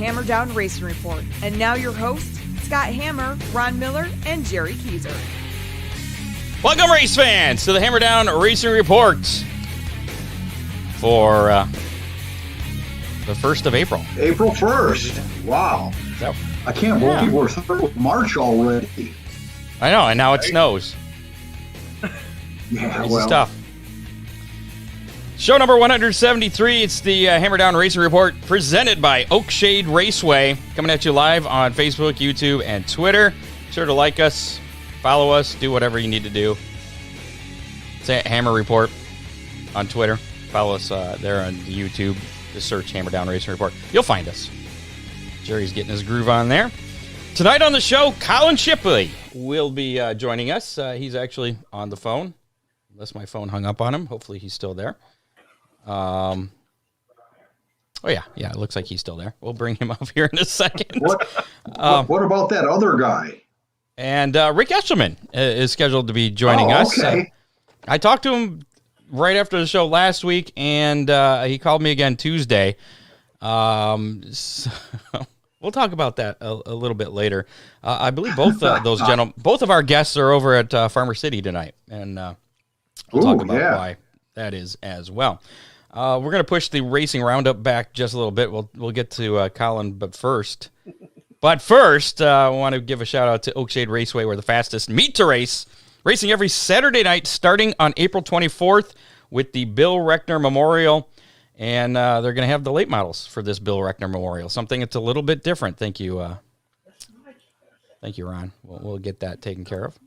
Hammer Down Racing Report. And now your hosts, Scott Hammer, Ron Miller, and Jerry Keyser. Welcome, race fans, to the Hammer Down Racing Report for the 1st of April. April 1st. Wow. So, I can't believe we're through March already. I know, and now it snows. Yeah, This is tough. Show number 173. It's the Hammer Down Racing Report presented by Oakshade Raceway. Coming at you live on Facebook, YouTube, and Twitter. Be sure to like us, follow us, do whatever you need to do. Say Hammer Report on Twitter. Follow us there on YouTube. Just search Hammer Down Racing Report. You'll find us. Jerry's getting his groove on there. Tonight on the show, Colin Shipley will be joining us. He's actually on the phone, unless my phone hung up on him. Hopefully he's still there. Oh yeah, it looks like he's still there. We'll bring him up here in a second. What about that other guy? And Rick Eshelman is scheduled to be joining us. Okay. I talked to him right after the show last week, and he called me again Tuesday. So we'll talk about that a little bit later. I believe both those gentlemen, both of our guests are over at Farmer City tonight, and we'll talk about why that is as well. We're going to push the racing roundup back just a little bit. We'll get to Colin, but first, I want to give a shout out to Oakshade Raceway, where the fastest meet to race, racing every Saturday night starting on April 24th with the Bill Reckner Memorial, and they're going to have the late models for this Bill Reckner Memorial, something that's a little bit different. Thank you, Ron. We'll get that taken care of.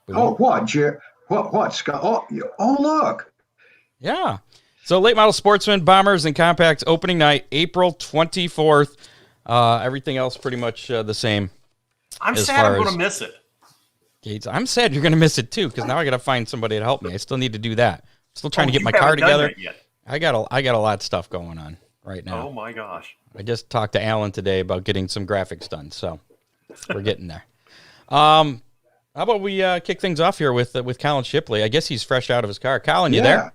What, Scott? Oh, look. Yeah. So late model sportsmen, bombers, and compacts opening night, April 24th. Everything else pretty much the same. I'm sad I'm going to miss it. Gates. I'm sad you're going to miss it too, because now I got to find somebody to help me. I still need to do that. Still trying to get my car together. I got a lot of stuff going on right now. Oh my gosh. I just talked to Alan today about getting some graphics done, so we're getting there. How about we kick things off here with Colin Shipley? I guess he's fresh out of his car. Colin, you there?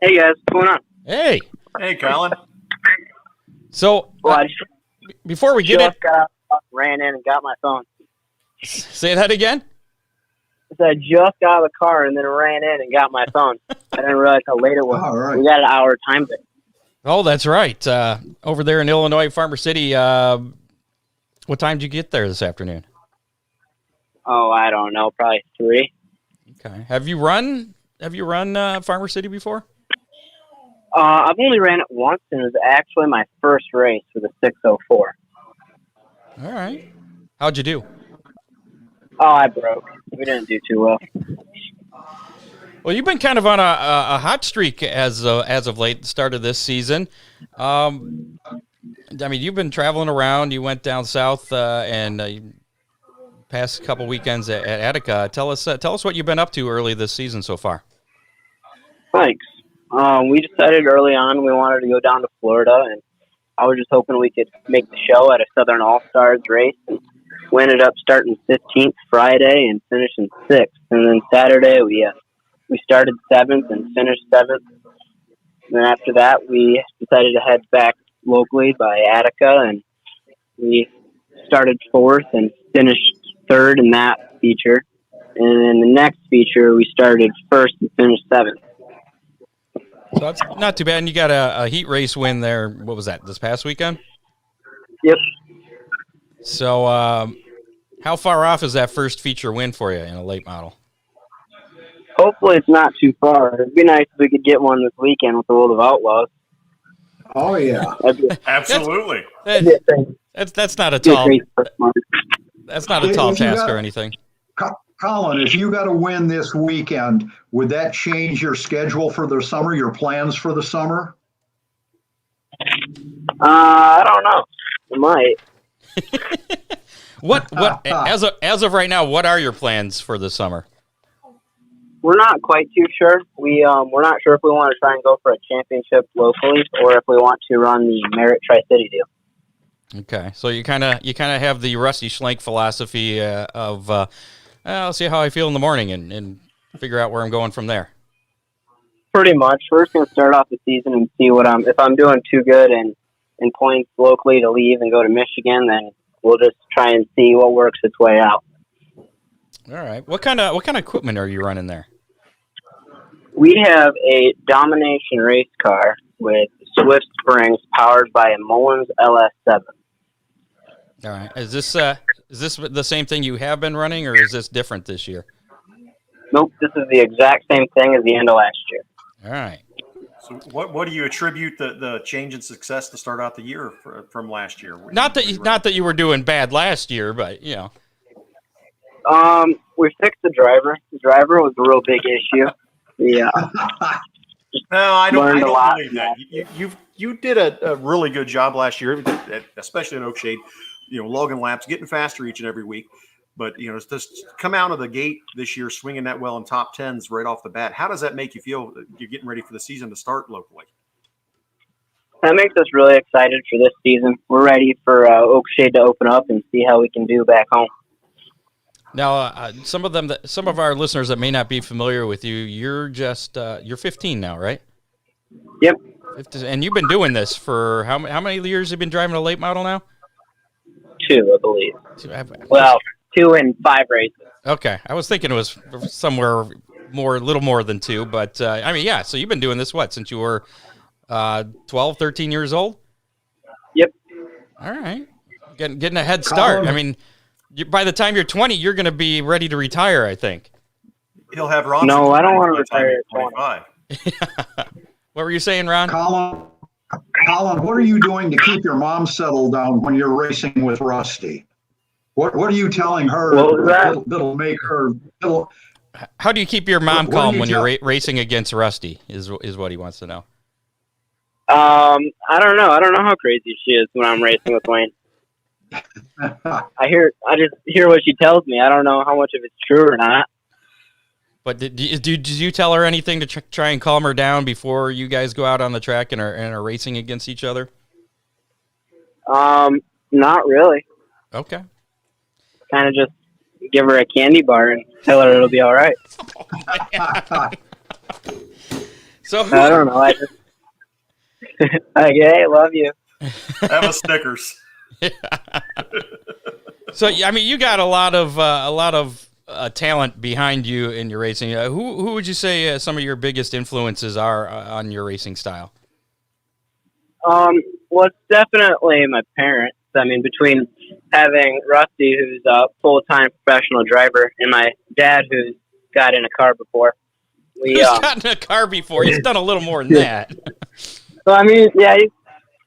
Hey guys, what's going on? Hey, Colin. So before we get it, ran in and got my phone. Say that again. I just got out of the car and then ran in and got my phone. I didn't realize how late it was. All right. We got an hour time difference. Oh, that's right. Over there in Illinois, Farmer City. What time did you get there this afternoon? Oh, I don't know, probably 3. Okay. Have you run Farmer City before? I've only ran it once, and it was actually my first race for the 604. All right. How'd you do? Oh, I broke. We didn't do too well. Well, you've been kind of on a hot streak as of late, the start of this season. I mean, you've been traveling around. You went down south and past couple weekends at Attica. Tell us what you've been up to early this season so far. Thanks. We decided early on we wanted to go down to Florida, and I was just hoping we could make the show at a Southern All-Stars race. And we ended up starting 15th Friday and finishing 6th. And then Saturday we started 7th and finished 7th. And then after that we decided to head back locally by Attica, and we started 4th and finished 3rd in that feature. And then the next feature we started 1st and finished 7th. So that's not too bad. And you got a heat race win there. What was that, this past weekend? Yep. So how far off is that first feature win for you in a late model? Hopefully it's not too far. It'd be nice if we could get one this weekend with the World of Outlaws. Oh, yeah. Absolutely. That's not a tall task or anything. Colin, if you got a win this weekend, would that change your schedule for the summer, your plans for the summer? I don't know. It might. What as of right now, what are your plans for the summer? We're not quite too sure. We're not sure if we want to try and go for a championship locally or if we want to run the Merit Tri-City deal. Okay, so you kind of have the Rusty Schlenk philosophy of I'll see how I feel in the morning and figure out where I'm going from there. Pretty much. We're just going to start off the season and see if I'm doing too good and in points locally to leave and go to Michigan, then we'll just try and see what works its way out. All right. What kind of equipment are you running there? We have a Domination race car with Swift springs powered by a Mullins LS7. All right. Is this the same thing you have been running, or is this different this year? Nope, this is the exact same thing as the end of last year. All right. So what do you attribute the change in success to start out the year from last year? Not that you were doing bad last year, but you know. We fixed the driver. The driver was a real big issue. Yeah. No, I don't lot believe that. You did a really good job last year, especially in Oakshade. You know, logging laps, getting faster each and every week. But you know, just come out of the gate this year swinging that well in top tens right off the bat. How does that make you feel? You're getting ready for the season to start locally. That makes us really excited for this season. We're ready for Oakshade to open up and see how we can do back home. Now, some of our listeners that may not be familiar with you, you're 15 now, right? Yep. And you've been doing this for how many years? Have you been driving a late model now? 2, I believe. Well, 2 and 5 races. Okay, I was thinking it was somewhere a little more than 2, but I mean, yeah. So you've been doing this since you were 12, 13 years old? Yep. All right, getting a head start. Colin. I mean, by the time you're 20, you're going to be ready to retire, I think. He'll have Ron. No, I don't want to retire at 25. What were you saying, Ron? Colin, what are you doing to keep your mom settled down when you're racing with Rusty? What are you telling her that'll make her? How do you keep your mom What do calm you when tell- you're racing against Rusty? Is what he wants to know. I don't know. I don't know how crazy she is when I'm racing with Wayne. I just hear what she tells me. I don't know how much of it's true or not. But did you tell her anything to try and calm her down before you guys go out on the track and are racing against each other? Not really. Okay. Kind of just give her a candy bar and tell her it'll be all right. So I don't know. I just okay, love you. Have a Snickers. So I mean, you got a lot of talent behind you in your racing. Who would you say some of your biggest influences are on your racing style? Well, it's definitely my parents. I mean, between having Rusty, who's a full-time professional driver, and my dad, who's got in a car before. He's gotten a car before. He's done a little more than that. So I mean, yeah,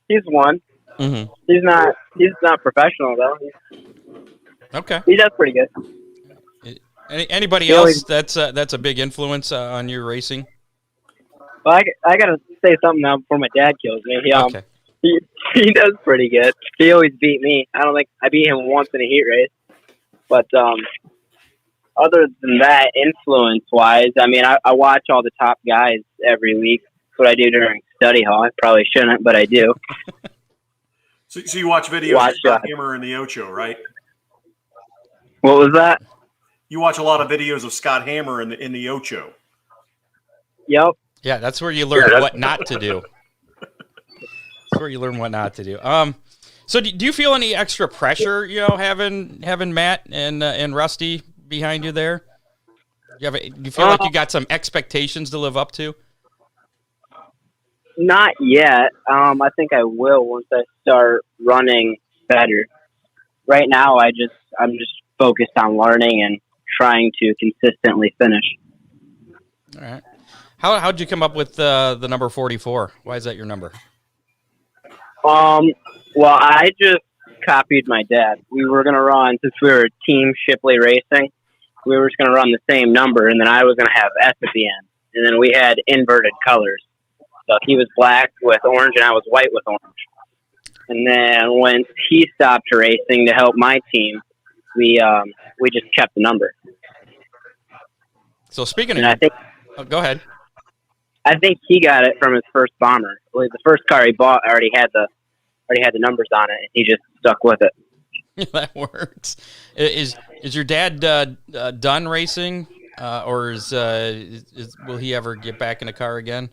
he's one. Mm-hmm. He's not professional though. Okay. He does pretty good. Anybody else that's a big influence on your racing? Well, I gotta say something now before my dad kills me. Okay. He does pretty good. He always beat me. I don't think I beat him once in a heat race. But other than that, influence-wise, I mean, I watch all the top guys every week. That's what I do during study hall. I probably shouldn't, but I do. So you watch videos of Scott Hammer in the Ocho, right? What was that? You watch a lot of videos of Scott Hammer in the Ocho. Yep. Yeah, that's where you learn what not to do. That's where you learn what not to do. So do you feel any extra pressure, having Matt and Rusty behind you there? Do you feel like you got some expectations to live up to? Not yet. I think I will once I start running better. Right now, I'm just focused on learning and trying to consistently finish. All right. How'd you come up with the number 44? Why is that your number? Well, I just copied my dad. We were going to run, since we were Team Shipley Racing, we were just going to run the same number, and then I was going to have S at the end. And then we had inverted colors. So he was black with orange, and I was white with orange. And then once he stopped racing to help my team, we just kept the number. So speaking and of, I think, go ahead. I think he got it from his first bomber. I believe the first car he bought already had the numbers on it, and he just stuck with it. That works. Is your dad done racing, or will he ever get back in a car again?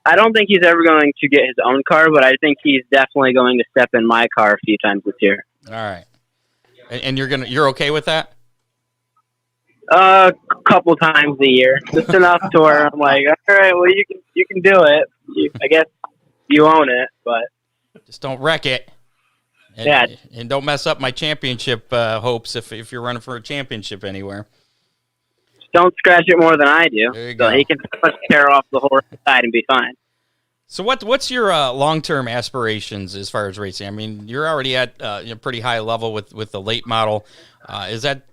I don't think he's ever going to get his own car, but I think he's definitely going to step in my car a few times this year. All right. And you're okay with that? A couple times a year, just enough to where I'm like, all right, well, you can do it. I guess you own it, but just don't wreck it. And don't mess up my championship hopes if you're running for a championship anywhere. Don't scratch it more than I do. There you so go. he can tear off the whole side and be fine. So what's your long-term aspirations as far as racing? I mean, you're already at a pretty high level with the late model. Is that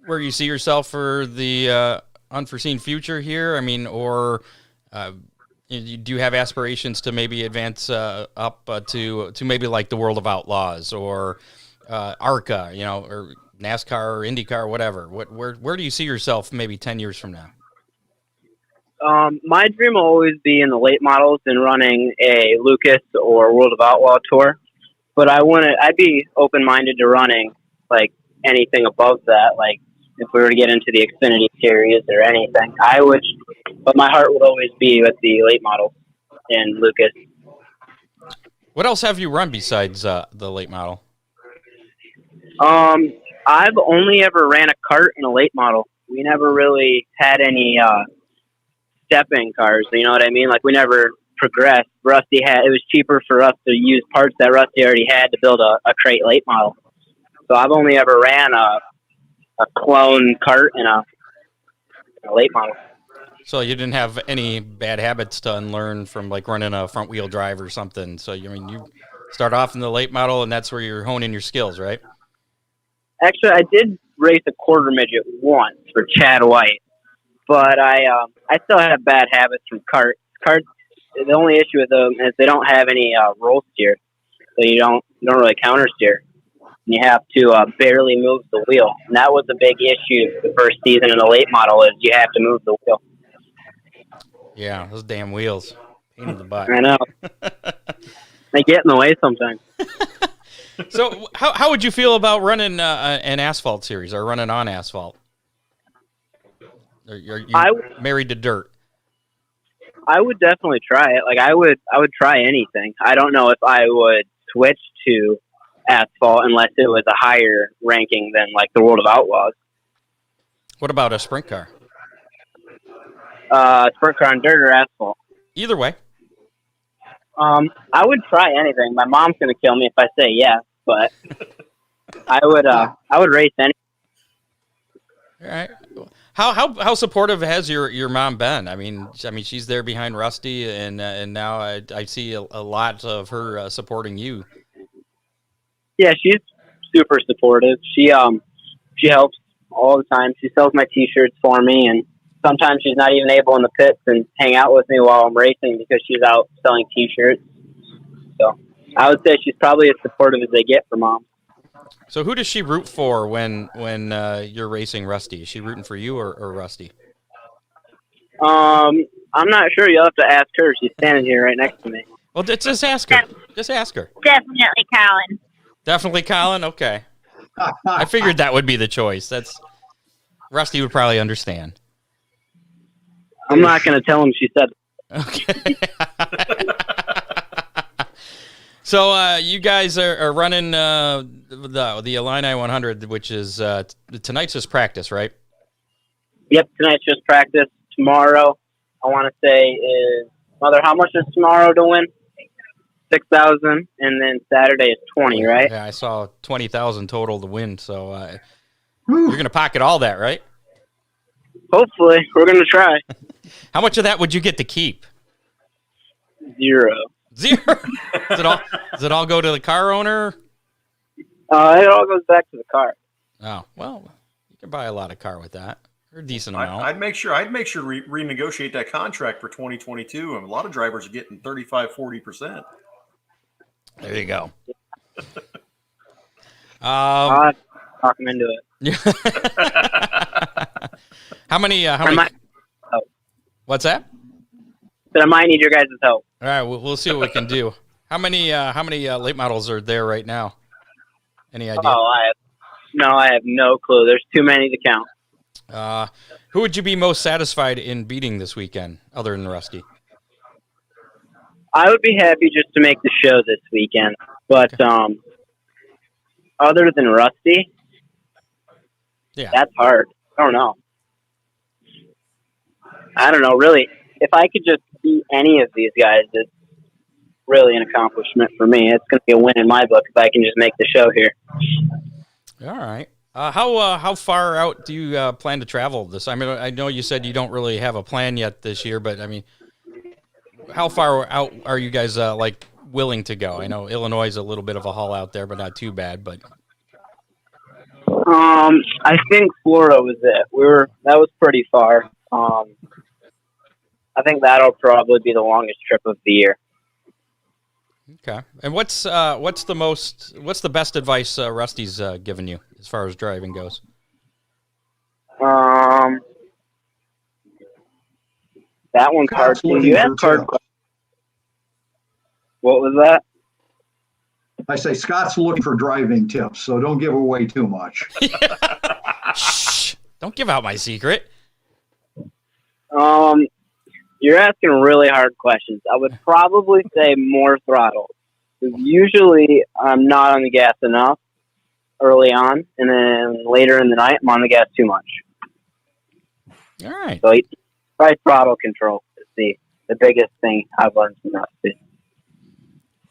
where you see yourself for the unforeseen future here? I mean, or do you have aspirations to maybe advance up to maybe like the World of Outlaws or ARCA, or NASCAR or IndyCar or whatever? Where do you see yourself maybe 10 years from now? My dream will always be in the late models and running a Lucas or World of Outlaw tour. But I'd be open-minded to running like anything above that. Like if we were to get into the Xfinity series or anything, I would, but my heart would always be with the late models and Lucas. What else have you run besides the late model? I've only ever ran a kart in a late model. We never really had any step-in cars. You know what I mean? Like we never progressed. Rusty it was cheaper for us to use parts that Rusty already had to build a crate late model. So I've only ever ran a clone kart in a late model. So you didn't have any bad habits to unlearn from like running a front wheel drive or something. So you start off in the late model and that's where you're honing your skills, right? Actually, I did race a quarter midget once for Chad White, but I still have bad habits from karts. Karts, the only issue with them is they don't have any roll steer, so you don't really counter steer. You have to barely move the wheel, and that was a big issue the first season in the late model is you have to move the wheel. Yeah, those damn wheels, pain in the butt. I know. They get in the way sometimes. So how would you feel about running an asphalt series or running on asphalt? Are you married to dirt? I would definitely try it. Like I would try anything. I don't know if I would switch to asphalt unless it was a higher ranking than like the World of Outlaws. What about a sprint car? Sprint car on dirt or asphalt? Either way. I would try anything. My mom's gonna kill me if I say yes, but I would race anything. All right. How supportive has your mom been? I mean, she's there behind Rusty, and now I see a lot of her supporting you. Yeah, she's super supportive. She helps all the time. She sells my T-shirts for me, and sometimes she's not even able in the pits and hang out with me while I'm racing because she's out selling T-shirts. So I would say she's probably as supportive as they get for mom. So who does she root for when you're racing Rusty? Is she rooting for you or Rusty? I'm not sure. You'll have to ask her. She's standing here right next to me. Well, just ask her. Just ask her. Definitely Colin. Definitely Colin? Okay. I figured that would be the choice. Rusty would probably understand. I'm not going to tell him she said. Okay. So you guys are running the Illini 100, which is tonight's just practice, right? Yep, tonight's just practice. Tomorrow, I want to say is Mother. How much is tomorrow to win? 6,000, and then Saturday is 20, right? Yeah, I saw 20,000 total to win. So you're gonna pocket all that, right? Hopefully, we're gonna try. How much of that would you get to keep? Zero. Does it all go to the car owner? It all goes back to the car. Oh, well, you can buy a lot of car with that. Or a decent amount. I'd make sure to renegotiate that contract for 2022. And a lot of drivers are getting 35-40%. There you go. Talk them into it. How many? What's that? But I might need your guys' help. All right, we'll see what we can do. How many late models are there right now? Any idea? Oh, I have no clue. There's too many to count. Who would you be most satisfied in beating this weekend, other than Rusty? I would be happy just to make the show this weekend, but other than Rusty, that's hard. I don't know. Really. If I could just beat any of these guys, it's really an accomplishment for me. It's going to be a win in my book if I can just make the show here. All right. How far out do you plan to travel this? I mean, I know you said you don't really have a plan yet this year, but I mean, how far out are you guys willing to go? I know Illinois is a little bit of a haul out there, but not too bad. But I think Florida was it. That was pretty far. I think that'll probably be the longest trip of the year. Okay. And what's the best advice Rusty's given you as far as driving goes? That one's hard. You asked hard questions. What was that? I say Scott's looking for driving tips, so don't give away too much. Shh! Don't give out my secret. You're asking really hard questions. I would probably say more throttle. Usually I'm not on the gas enough early on, and then later in the night I'm on the gas too much. All right. So try throttle control is the biggest thing I've learned from Rusty.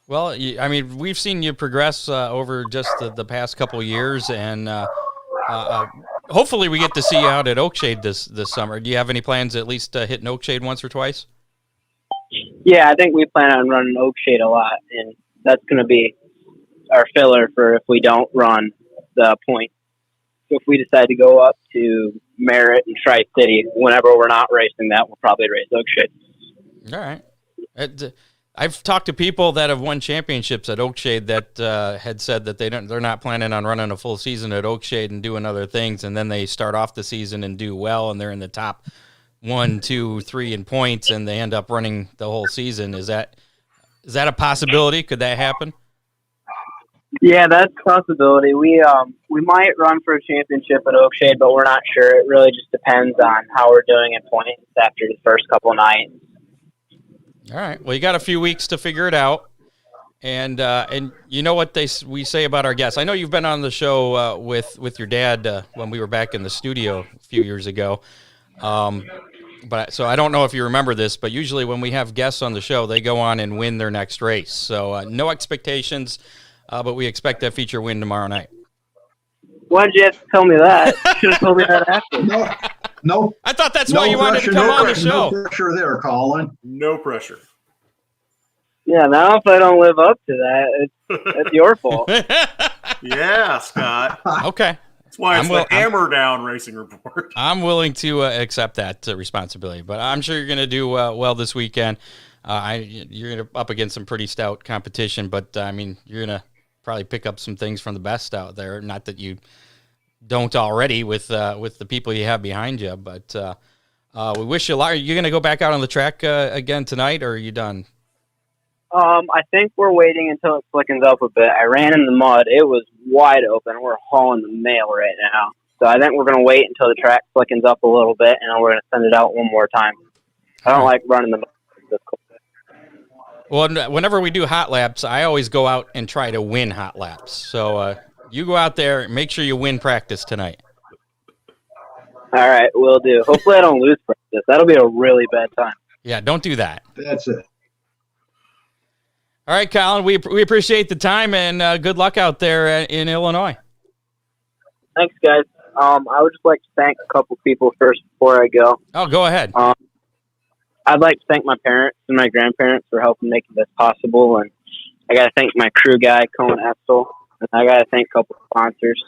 Well, I mean, we've seen you progress over just the past couple of years, and hopefully we get to see you out at Oakshade this summer. Do you have any plans at least hitting Oakshade once or twice? Yeah, I think we plan on running Oakshade a lot, and that's going to be our filler for if we don't run the point. So if we decide to go up to Merritt and Tri-City, whenever we're not racing that, we'll probably race Oakshade. All right. I've talked to people that have won championships at Oakshade that had said that they're not planning on running a full season at Oakshade and doing other things, and then they start off the season and do well, and they're in the top 1, 2, 3 in points, and they end up running the whole season. Is that a possibility? Could that happen? Yeah, that's a possibility. We might run for a championship at Oakshade, but we're not sure. It really just depends on how we're doing in points after the first couple nights. All right. Well, you got a few weeks to figure it out, and you know what we say about our guests. I know you've been on the show with your dad when we were back in the studio a few years ago, but so I don't know if you remember this, but usually when we have guests on the show, they go on and win their next race. So no expectations, but we expect that feature win tomorrow night. Why did you have to tell me that? You should have told me that after. No. I thought that's why you wanted to come on the show. No pressure there, Colin. No pressure. Yeah, now if I don't live up to that, it's your fault. Yeah, Scott. Okay. That's why it's the Hammer Down Racing Report. I'm willing to accept that responsibility, but I'm sure you're going to do well this weekend. You're up against some pretty stout competition, but I mean, you're going to probably pick up some things from the best out there. Not that you don't already with the people you have behind you, but we wish you luck. Are you going to go back out on the track again tonight, or are you done? I think we're waiting until it slickens up a bit. I ran in the mud. It was wide open. We're hauling the mail right now. So I think we're going to wait until the track slickens up a little bit, and then we're going to send it out one more time. I don't like running the mud. Well, whenever we do hot laps, I always go out and try to win hot laps. So you go out there and make sure you win practice tonight. All right, will do. Hopefully I don't lose practice. That'll be a really bad time. Yeah, don't do that. That's it. All right, Colin, we appreciate the time, and good luck out there in Illinois. Thanks, guys. I would just like to thank a couple people first before I go. Oh, go ahead. I'd like to thank my parents and my grandparents for helping make this possible, and I got to thank my crew guy, Colin Shipley, and I got to thank a couple sponsors.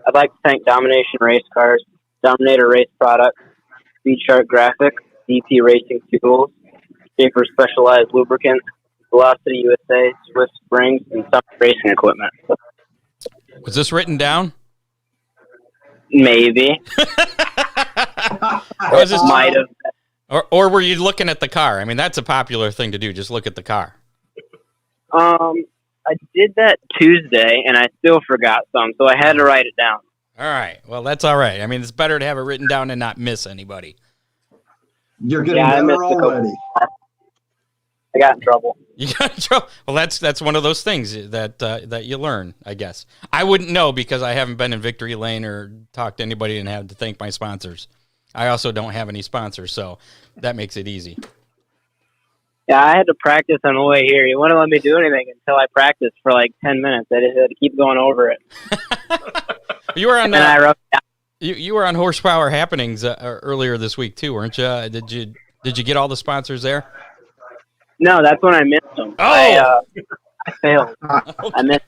I'd like to thank Domination Race Cars, Dominator Race Products, Speed Shark Graphics, DP Racing Tools, Schaefer Specialized Lubricants, Velocity USA, Swift Springs, and some racing equipment. Was this written down? Maybe. Might have. Or were you looking at the car? I mean, that's a popular thing to do. Just look at the car. I did that Tuesday, and I still forgot some, so I had to write it down. All right. Well, that's all right. I mean, it's better to have it written down and not miss anybody. You're getting better already. I got in trouble. You got well. That's one of those things that you learn, I guess. I wouldn't know because I haven't been in victory lane or talked to anybody and had to thank my sponsors. I also don't have any sponsors, so that makes it easy. Yeah, I had to practice on the way here. He wouldn't let me do anything until I practiced for like 10 minutes. I just had to keep going over it. You were on. And I wrote down. You were on Horsepower Happenings earlier this week too, weren't you? Did you get all the sponsors there? No, that's when I missed them. Oh, I failed. okay. I missed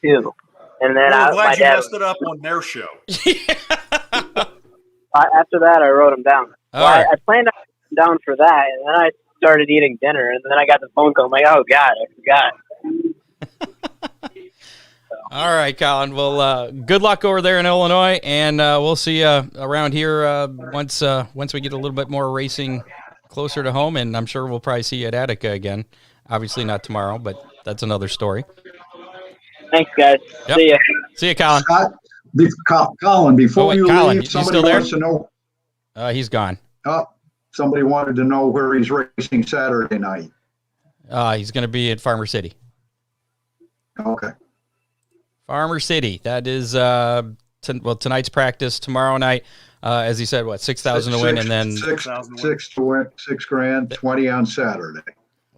two, and then I'm glad you dad messed it up on their show. After that, I wrote them down. All right. I planned on writing them down for that, and then I started eating dinner, and then I got the phone call. I'm like, oh God, I forgot. All right, Colin. Well, good luck over there in Illinois, and we'll see you around here once we get a little bit more racing closer to home, and I'm sure we'll probably see you at Attica again. Obviously not tomorrow, but that's another story. Thanks, guys. Yep. See ya. See you, Colin. Scott, Colin, before wait, you Colin, leave, you somebody still there? wants to know. He's gone. Somebody wanted to know where he's racing Saturday night. He's going to be at Farmer City. Okay. Farmer City. That is tonight's practice. Tomorrow night, as he said, 6,000 to win, and then six to win, $6,000, 20 on Saturday.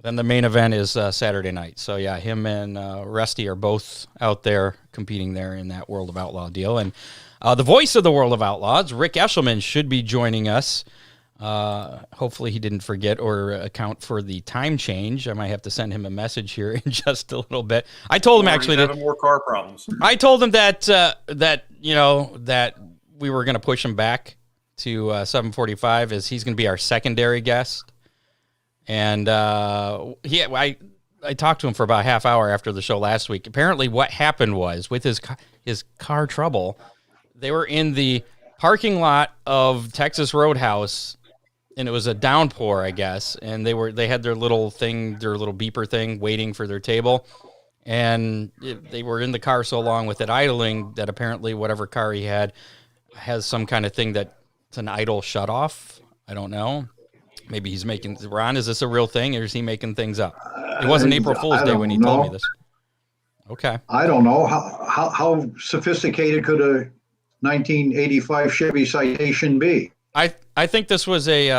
Then the main event is Saturday night. So yeah, him and Rusty are both out there competing there in that World of Outlaw deal. And the voice of the World of Outlaws, Rick Eshelman, should be joining us. Hopefully he didn't forget or account for the time change. I might have to send him a message here in just a little bit. I told him actually having more car problems. I told him that that we were going to push him back to 7:45 as he's going to be our secondary guest. And I talked to him for about a half hour after the show last week. Apparently what happened was with his car trouble, they were in the parking lot of Texas Roadhouse, and it was a downpour, I guess, and they had their little beeper thing waiting for their table, and they were in the car so long with it idling that apparently whatever car he had has some kind of thing that it's an idle shut off. I don't know. Maybe he's making, Ron, is this a real thing, or is he making things up? It wasn't April Fool's Day when he told me this. Okay. I don't know. How sophisticated could a 1985 Chevy Citation be? I think this was a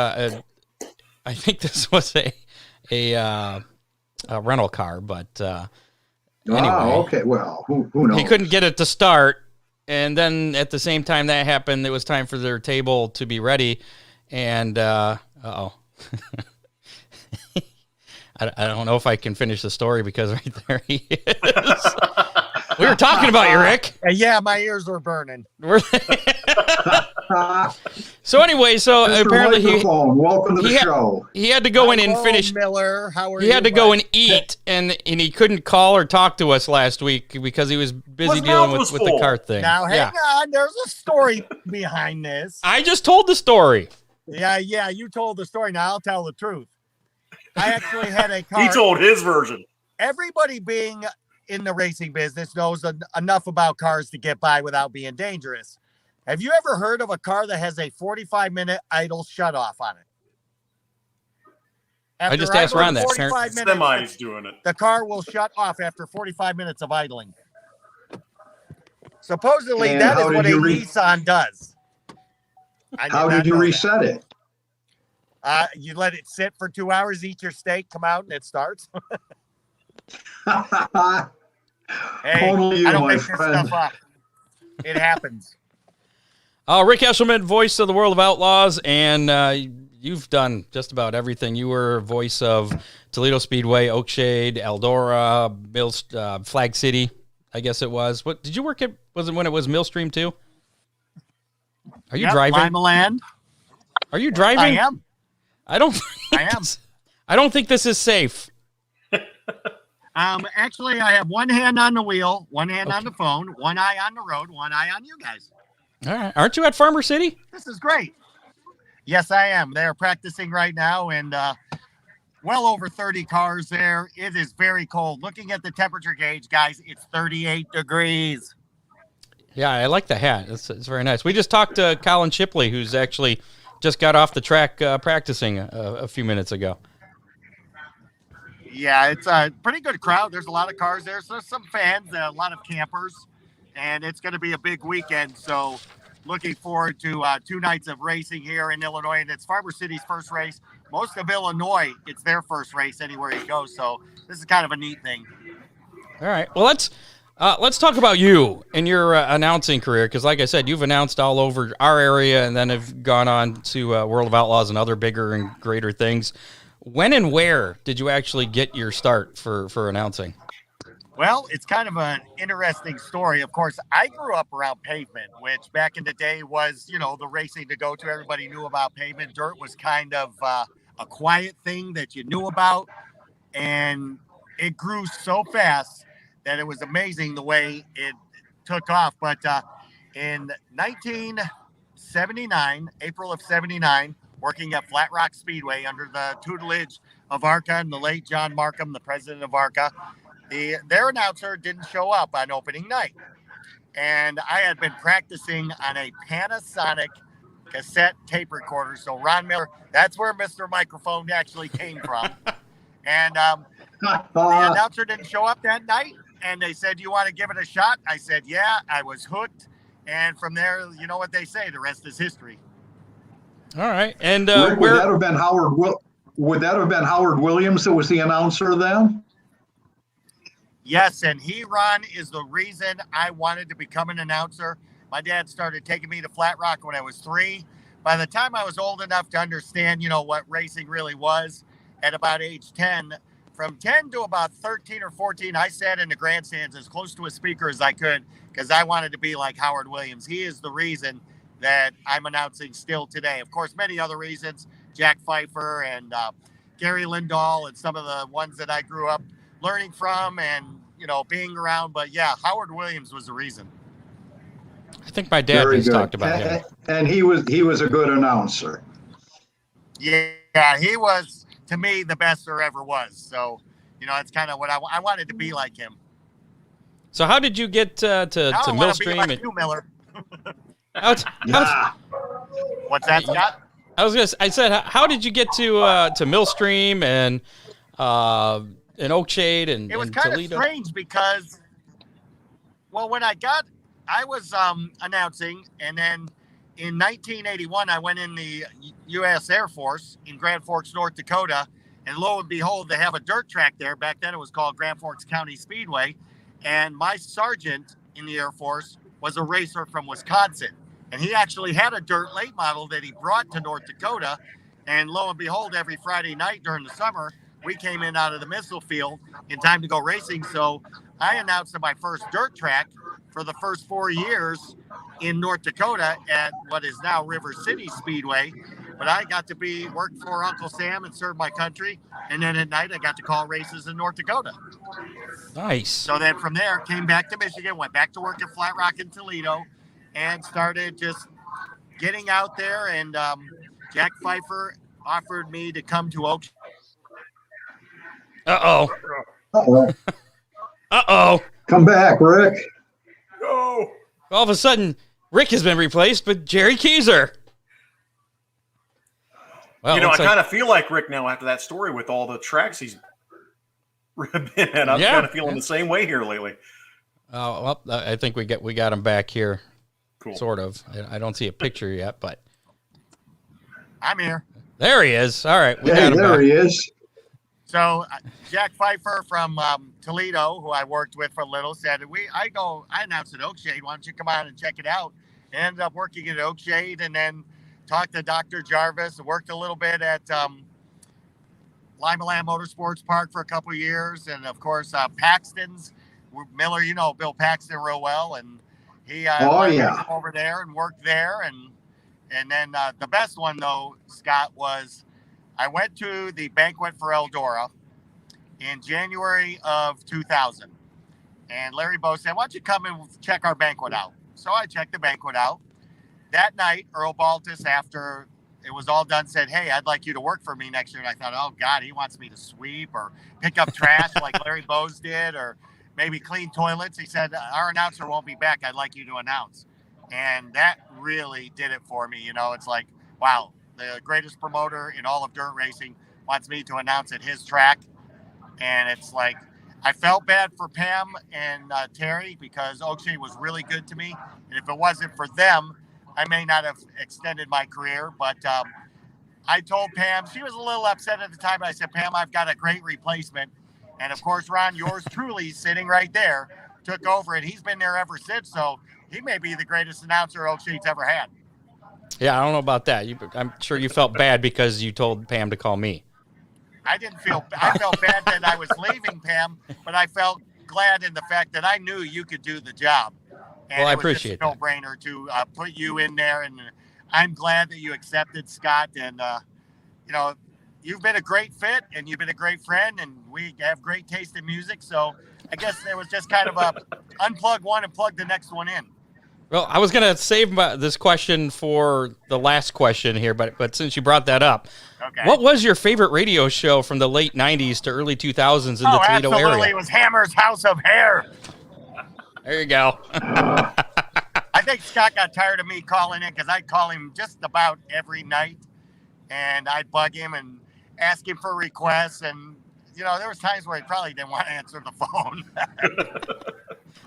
rental car, but anyway. Okay. Well, who knows? He couldn't get it to start, and then at the same time that happened, it was time for their table to be ready, and I don't know if I can finish the story because right there he is. We were talking about you, Rick. Yeah, my ears were burning. So anyway, Mr. apparently welcome to the show. He had to go in and finish. Miller, how are you? He had to go and eat, and he couldn't call or talk to us last week because he was busy dealing with the car thing. Now hang on, there's a story behind this. I just told the story. Yeah, you told the story. Now I'll tell the truth. I actually had a car. He told his version. Everybody being in the racing business knows enough about cars to get by without being dangerous. Have you ever heard of a car that has a 45-minute idle shut-off on it? I just asked Ron that. Semi's doing it. The car will shut off after 45 minutes of idling. Supposedly, that is what a Nissan does. How did you reset it? You let it sit for 2 hours, eat your steak, come out, and it starts. Hey, Only you, I don't my make this friend. stuff up. It happens. Rick Eshelman, voice of the World of Outlaws, and you've done just about everything. You were voice of Toledo Speedway, Oakshade, Eldora, Flag City, I guess it was. What did you work at? Was it when it was Millstream too? Are you driving? Lima Land. Are you driving? I am. I don't. I am. I don't think this is safe. Actually, I have one hand on the wheel, one hand on the phone, one eye on the road, one eye on you guys. All right. Aren't you at Farmer City? This is great. Yes, I am. They're practicing right now, and well over 30 cars there. It is very cold. Looking at the temperature gauge, guys, it's 38 degrees. Yeah, I like the hat. It's very nice. We just talked to Colin Shipley, who's actually just got off the track practicing a few minutes ago. Yeah, it's a pretty good crowd. There's a lot of cars there. So there's some fans, a lot of campers, and it's going to be a big weekend. So looking forward to 2 nights of racing here in Illinois. And it's Farmer City's first race. Most of Illinois, it's their first race anywhere you go. So this is kind of a neat thing. All right. Well, let's talk about you and your announcing career, because like I said, you've announced all over our area and then have gone on to World of Outlaws and other bigger and greater things. When and where did you actually get your start for announcing? Well, it's kind of an interesting story. Of course, I grew up around pavement, which back in the day was, the racing to go to. Everybody knew about pavement. Dirt was kind of a quiet thing that you knew about. And it grew so fast that it was amazing the way it took off. But in 1979, April of 79, working at Flat Rock Speedway under the tutelage of ARCA and the late John Markham, the president of ARCA, their announcer didn't show up on opening night. And I had been practicing on a Panasonic cassette tape recorder. So Ron Miller, that's where Mr. Microphone actually came from. And the announcer didn't show up that night. And they said, "You want to give it a shot?" I said, "Yeah." I was hooked. And from there, you know what they say, the rest is history. All right. And Rick, would that have been Howard Williams that was the announcer then? Yes, and Ron, is the reason I wanted to become an announcer. My dad started taking me to Flat Rock when I was 3. By the time I was old enough to understand, what racing really was, at about age 10, from 10 to about 13 or 14, I sat in the grandstands as close to a speaker as I could because I wanted to be like Howard Williams. He is the reason that I'm announcing still today. Of course, many other reasons, Jack Pfeiffer and Gary Lindahl and some of the ones that I grew up learning from and, being around. But yeah, Howard Williams was the reason. I think my dad has talked about him. And he was a good announcer. Yeah, he was, to me, the best there ever was. So, it's kind of what I wanted to be like him. So how did you get to Millstream? Like you, Miller. What's that, Scott? I said, how did you get to Millstream and Oakshade and it was kind Toledo? of strange because, when I was announcing, and then in 1981, I went in the U.S. Air Force in Grand Forks, North Dakota, and lo and behold, they have a dirt track there. Back then, it was called Grand Forks County Speedway, and my sergeant in the Air Force was a racer from Wisconsin, and he actually had a dirt late model that he brought to North Dakota, and lo and behold, every Friday night during the summer, we came in out of the missile field in time to go racing. So I announced my first dirt track for the first 4 years in North Dakota at what is now River City Speedway. But I got to work for Uncle Sam and serve my country. And then at night, I got to call races in North Dakota. Nice. So then from there, came back to Michigan, went back to work at Flat Rock in Toledo, and started just getting out there. And Jack Pfeiffer offered me to come to Oakshade. Uh-oh. Come back, Rick. Go. All of a sudden, Rick has been replaced with Jerry Keyser. Well, I kind of feel like Rick now after that story with all the tracks he's been at. I'm kind of feeling the same way here lately. Oh, well, I think we got him back here. Cool. Sort of. I don't see a picture yet, but I'm here. There he is. All right. There he is. So Jack Pfeiffer from Toledo, who I worked with for a little, said, I announced at Oakshade. Why don't you come out and check it out? I ended up working at Oakshade and then talked to Dr. Jarvis, worked a little bit at Lima Land Motorsports Park for a couple of years. And, of course, Paxton's. Miller, Bill Paxton real well. And he came over there and worked there. And then the best one, though, Scott, was I went to the banquet for Eldora in January of 2000. And Larry Bowe said, "Why don't you come and check our banquet out?" So I checked the banquet out. That night, Earl Baltus, after it was all done, said, "Hey, I'd like you to work for me next year." And I thought, oh, God, he wants me to sweep or pick up trash like Larry Bowes did or maybe clean toilets. He said, "Our announcer won't be back. I'd like you to announce." And that really did it for me. It's like, wow, the greatest promoter in all of dirt racing wants me to announce at his track. And it's like, I felt bad for Pam and Terry because Oakshade was really good to me. And if it wasn't for them, I may not have extended my career. But I told Pam, she was a little upset at the time, but I said, Pam, I've got a great replacement. And of course, Ron, yours truly, sitting right there, took over, and he's been there ever since. So he may be the greatest announcer Oakshade's ever had. Yeah, I don't know about that. I'm sure you felt bad because you told Pam to call me. I felt bad that I was leaving, Pam, but I felt glad in the fact that I knew you could do the job. And well, I it was appreciate just a no-brainer to put you in there, and I'm glad that you accepted, Scott. And you've been a great fit, and you've been a great friend, and we have great taste in music. So I guess there was just kind of a unplug one and plug the next one in. Well, I was going to save this question for the last question here, but since you brought that up, okay. What was your favorite radio show from the late 90s to early 2000s in the Toledo absolutely. area? It was Hammer's House of Hair. There you go. I think Scott got tired of me calling in because I'd call him just about every night, and I'd bug him and ask him for requests. And, there was times where he probably didn't want to answer the phone.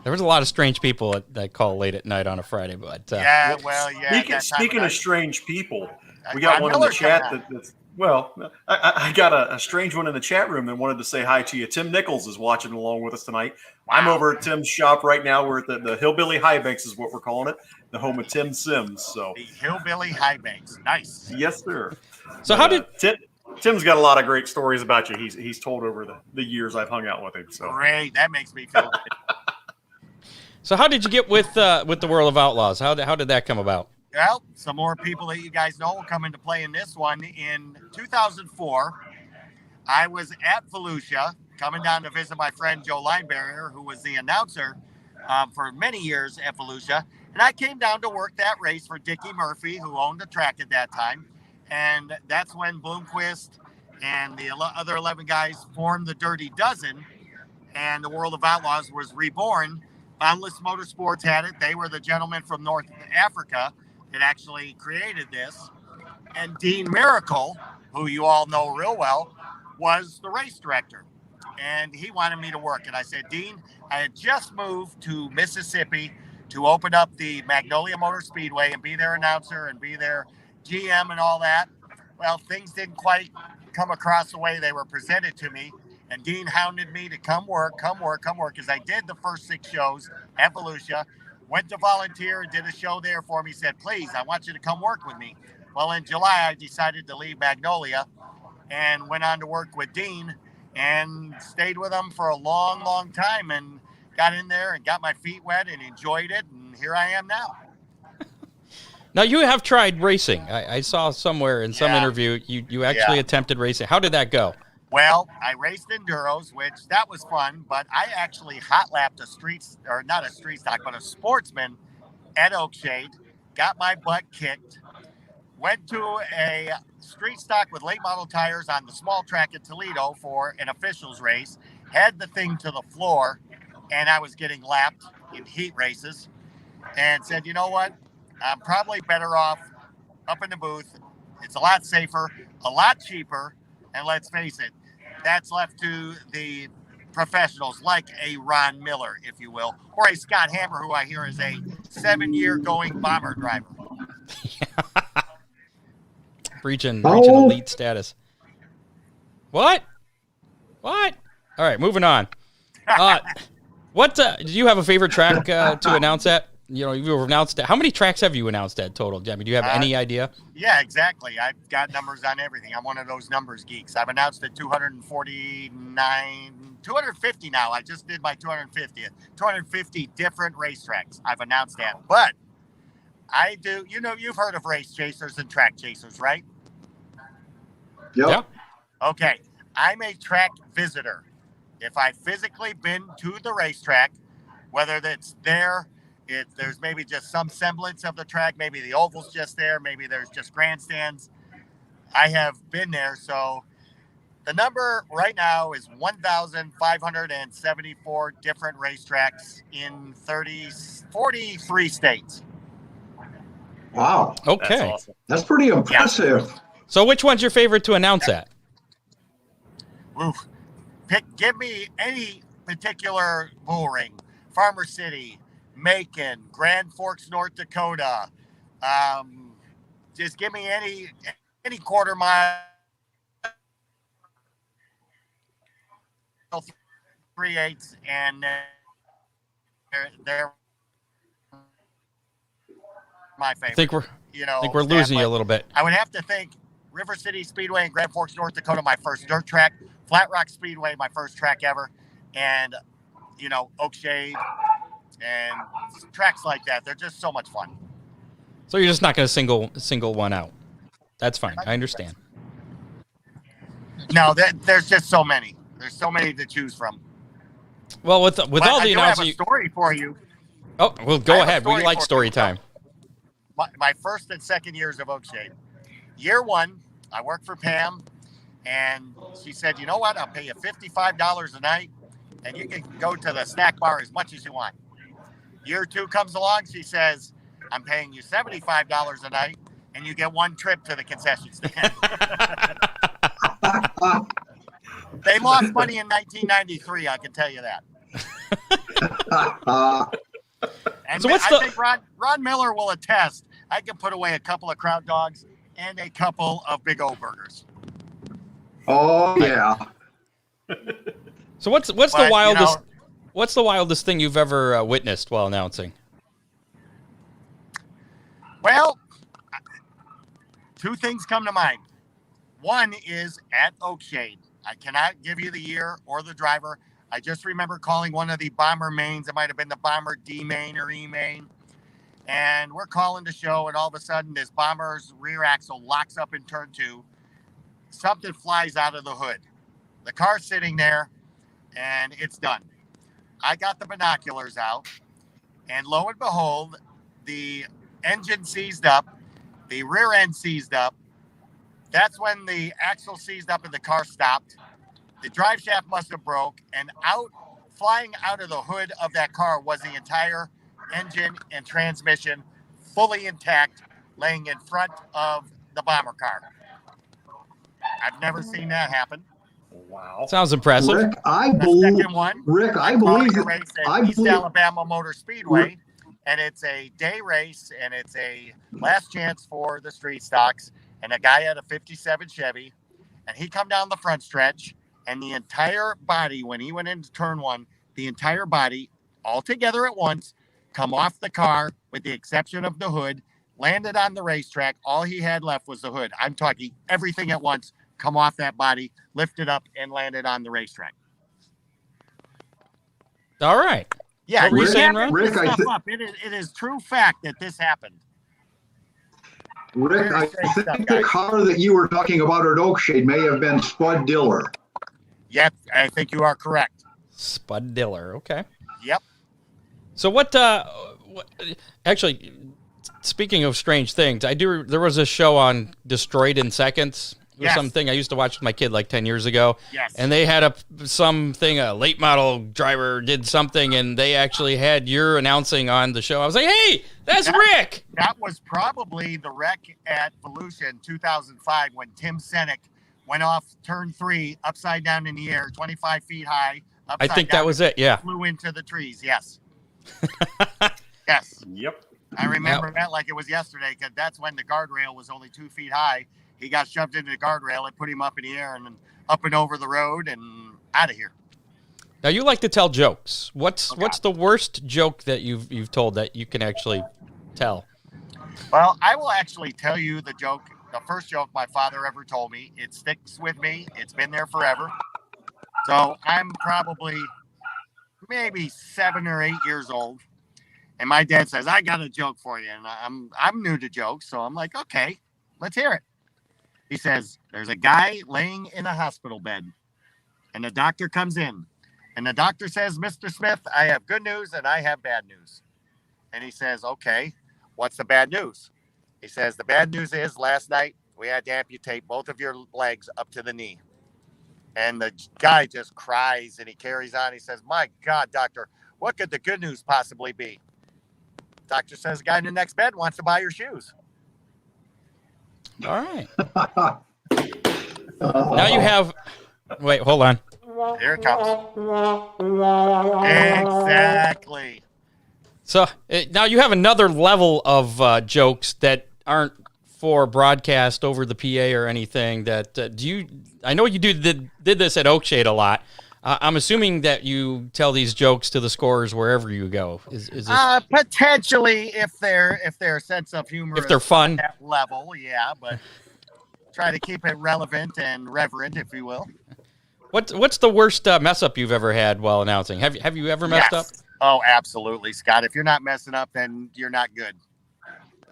There was a lot of strange people that call late at night on a Friday, but Speaking of strange people, we got one in the chat that's I got a strange one in the chat room that wanted to say hi to you. Tim Nichols is watching along with us tonight. Wow. I'm over at Tim's shop right now. We're at the Hillbilly High Banks is what we're calling it, the home of Tim Sims. So the Hillbilly High Banks, nice. Yes, sir. So how did Tim's got a lot of great stories about you. He's told over the years I've hung out with him. So great, that makes me feel good. So how did you get with the World of Outlaws? How did that come about? Well, some more people that you guys know will come into play in this one. In 2004, I was at Volusia, coming down to visit my friend Joe Linebarrier, who was the announcer for many years at Volusia. And I came down to work that race for Dickie Murphy, who owned the track at that time. And that's when Bloomquist and the other 11 guys formed the Dirty Dozen, and the World of Outlaws was reborn. Boundless Motorsports had it. They were the gentleman from North Africa that actually created this. And Dean Miracle, who you all know real well, was the race director. And he wanted me to work. And I said, Dean, I had just moved to Mississippi to open up the Magnolia Motor Speedway and be their announcer and be their GM and all that. Well, things didn't quite come across the way they were presented to me. And Dean hounded me to come work, because I did the first 6 shows at Volusia, went to volunteer, did a show there for me, said, please, I want you to come work with me. Well, in July, I decided to leave Magnolia and went on to work with Dean and stayed with him for a long, long time and got in there and got my feet wet and enjoyed it. And here I am now. Now, you have tried racing. I saw somewhere in some interview you actually attempted racing. How did that go? Well, I raced enduros, which that was fun, but I actually hot lapped a sportsman at Oakshade, got my butt kicked, went to a street stock with late model tires on the small track at Toledo for an officials race, had the thing to the floor, and I was getting lapped in heat races, and said, you know what? I'm probably better off up in the booth. It's a lot safer, a lot cheaper, and let's face it, that's left to the professionals like a Ron Miller, if you will, or a Scott Hammer, who I hear is a 7-year going bomber driver. Reaching elite status. What? All right, moving on. Do you have a favorite track to announce at? You've announced it. How many tracks have you announced at total? I mean, do you have any idea? Yeah, exactly. I've got numbers on everything. I'm one of those numbers geeks. I've announced at 250 now. I just did my 250th. 250 different racetracks I've announced at. But I do, you've heard of race chasers and track chasers, right? Yep. Yeah. Okay. I'm a track visitor. If I've physically been to the racetrack, whether that's there, there's maybe just some semblance of the track. Maybe the oval's just there. Maybe there's just grandstands. I have been there. So the number right now is 1,574 different racetracks in 43 states. Wow. Okay. That's awesome. That's pretty impressive. So which one's your favorite to announce at? Oof. Give me any particular bull ring, Farmer City, Macon, Grand Forks, North Dakota. Just give me any quarter mile, 3/8, and they're my favorite. I think we're losing you a little bit. I would have to think River City Speedway in Grand Forks, North Dakota, my first dirt track. Flat Rock Speedway, my first track ever. And, Oakshade and tracks like that. They're just so much fun. So you're just not going to single one out. That's fine. I understand. No, there's just so many. There's so many to choose from. Well, with all the announcements, I have a story for you. Oh, well, go ahead. We like story time. My first and second years of Oakshade. Year one, I worked for Pam, and she said, you know what? I'll pay you $55 a night, and you can go to the snack bar as much as you want. Year two comes along, she says, I'm paying you $75 a night, and you get one trip to the concession stand. They lost money in 1993, I can tell you that. And so I think Ron Miller will attest. I can put away a couple of Kraut dogs and a couple of Big O burgers. Oh yeah. So what's the wildest what's the wildest thing you've ever witnessed while announcing? Well, two things come to mind. One is at Oakshade. I cannot give you the year or the driver. I just remember calling one of the bomber mains. It might have been the bomber D main or E main. And we're calling the show, and all of a sudden this bomber's rear axle locks up in turn 2. Something flies out of the hood. The car's sitting there, and it's done. I got the binoculars out, and lo and behold, the engine seized up, the rear end seized up. That's when the axle seized up and the car stopped. The drive shaft must have broke, and flying out of the hood of that car was the entire engine and transmission, fully intact, laying in front of the bomber car. I've never seen that happen. Wow. Sounds impressive. Rick, I believe East Alabama Motor Speedway, and it's a day race, and it's a last chance for the street stocks. And a guy had a 57 Chevy, and he come down the front stretch, and the entire body, when he went into turn 1, the entire body, all together at once, come off the car, with the exception of the hood, landed on the racetrack. All he had left was the hood. I'm talking everything at once, come off that body, lifted up, and landed on the racetrack. All right. Yeah, what were you saying, Ron? Rick, it is true fact that this happened. Rick, I think the car that you were talking about at Oakshade may have been Spud Diller. Yep, I think you are correct. Spud Diller, okay. Yep. So actually, speaking of strange things, there was a show on Destroyed in Seconds. It was something I used to watch with my kid like 10 years ago. Yes. And they had a late model driver did something, and they actually had your announcing on the show. I was like, hey, that's Rick. That was probably the wreck at Volusia 2005 when Tim Senek went off turn 3 upside down in the air, 25 feet high. I think that was it, yeah. Flew into the trees, yes. Yes. Yep. I remember that like it was yesterday, because that's when the guardrail was only 2 feet high. He got shoved into the guardrail. It put him up in the air and then up and over the road and out of here. Now, you like to tell jokes. What's the worst joke that you've told that you can actually tell? Well, I will actually tell you the first joke my father ever told me. It sticks with me. It's been there forever. So I'm probably maybe 7 or 8 years old. And my dad says, I got a joke for you. And I'm new to jokes. So I'm like, okay, let's hear it. He says, there's a guy laying in a hospital bed, and the doctor comes in, and the doctor says, Mr. Smith, I have good news and I have bad news. And he says, okay, what's the bad news? He says, the bad news is last night we had to amputate both of your legs up to the knee. And the guy just cries and he carries on. He says, my God, doctor, what could the good news possibly be? Doctor says, the guy in the next bed wants to buy your shoes. All right. Now you have. Wait, hold on. Here it comes. Exactly. So now you have another level of jokes that aren't for broadcast over the PA or anything. That do you? I know you did this at Oakshade a lot. I'm assuming that you tell these jokes to the scorers wherever you go. Is this... potentially if their sense of humor, if they're fun, at that level, yeah, but try to keep it relevant and reverent, if you will. What's the worst mess up you've ever had while announcing? Have you ever messed up? Oh, absolutely, Scott. If you're not messing up, then you're not good.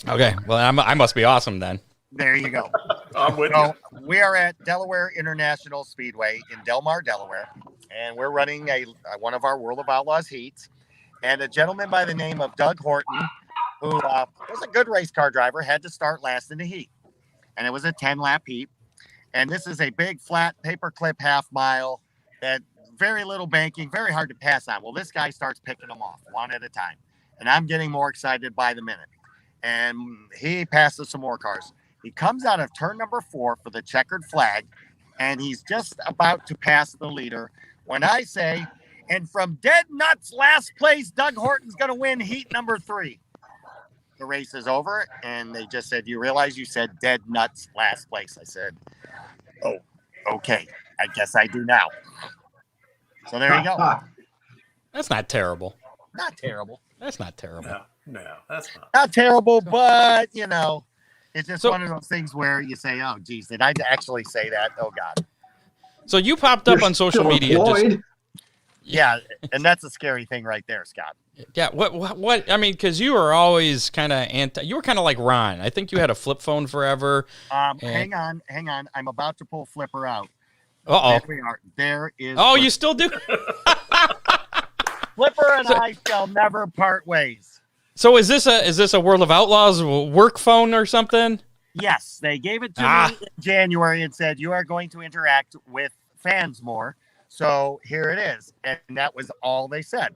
Okay, well, I must be awesome then. There you go. I'm with you. We are at Delaware International Speedway in Del Mar, Delaware, and we're running one of our World of Outlaws heats. And a gentleman by the name of Doug Horton, who was a good race car driver, had to start last in the heat. And it was a 10-lap heat. And this is a big, flat, paperclip half mile that very little banking, very hard to pass on. Well, this guy starts picking them off one at a time. And I'm getting more excited by the minute. And he passes some more cars. He comes out of turn number 4 for the checkered flag, and he's just about to pass the leader when I say, and from dead nuts last place, Doug Horton's going to win heat number 3. The race is over, and they just said, you realize you said dead nuts last place? I said, oh, okay. I guess I do now. So there you go. That's not terrible. Not terrible. That's not terrible. No, that's not. Not terrible, but, you know, it's just one of those things where you say, oh, geez, did I actually say that? Oh, God. So you popped up on social media. Yeah, and that's a scary thing right there, Scott. Yeah, what? I mean, because you were always kind of you were kind of like Ron. I think you had a flip phone forever. Hang on. I'm about to pull Flipper out. Uh-oh. There we are. There is. Oh, you still do? Flipper and I shall never part ways. So is this a World of Outlaws work phone or something? Yes, they gave it to me in January and said you are going to interact with fans more. So here it is. And that was all they said.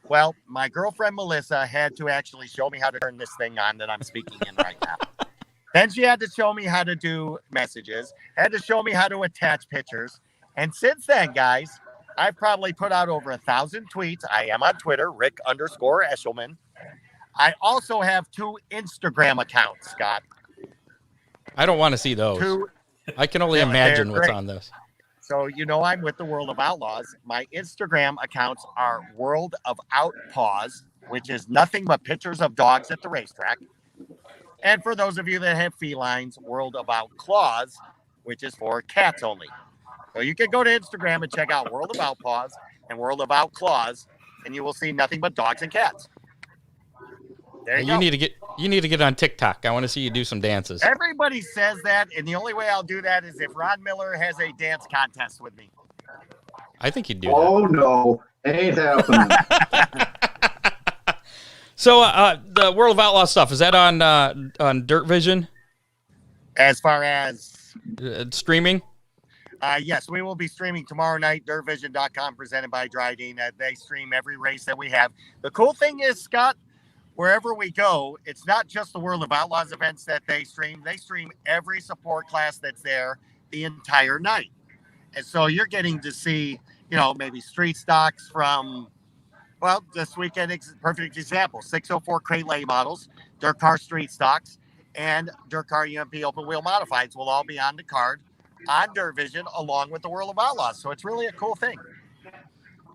Well, my girlfriend Melissa had to actually show me how to turn this thing on that I'm speaking in right now. Then she had to show me how to do messages, had to show me how to attach pictures. And since then, guys, I've probably put out over 1,000 tweets. I am on Twitter, Rick _Eshelman. I also have 2 Instagram accounts, Scott. I don't want to see those. I can only imagine what's on this. So, you know, I'm with the World of Outlaws. My Instagram accounts are World of Outpaws, which is nothing but pictures of dogs at the racetrack. And for those of you that have felines, World of Outclaws, which is for cats only. So you can go to Instagram and check out World of Outpaws and World of Outclaws, and you will see nothing but dogs and cats. There you go. You need to get on TikTok. I want to see you do some dances. Everybody says that, and the only way I'll do that is if Ron Miller has a dance contest with me. I think you'd do that. No, ain't happening. So the World of Outlaws stuff, is that on Dirt Vision? As far as streaming? Yes, we will be streaming tomorrow night, dirtvision.com, presented by Dryden. They stream every race that we have. The cool thing is, Scott, wherever we go, it's not just the World of Outlaws events that they stream. They stream every support class that's there the entire night. And so you're getting to see, you know, maybe street stocks from, well, this weekend, perfect example, 604 Crate Lay models, Dirt Car Street stocks, and Dirt Car UMP Open Wheel Modifieds will all be on the card on Dirt Vision along with the World of Outlaws. So it's really a cool thing.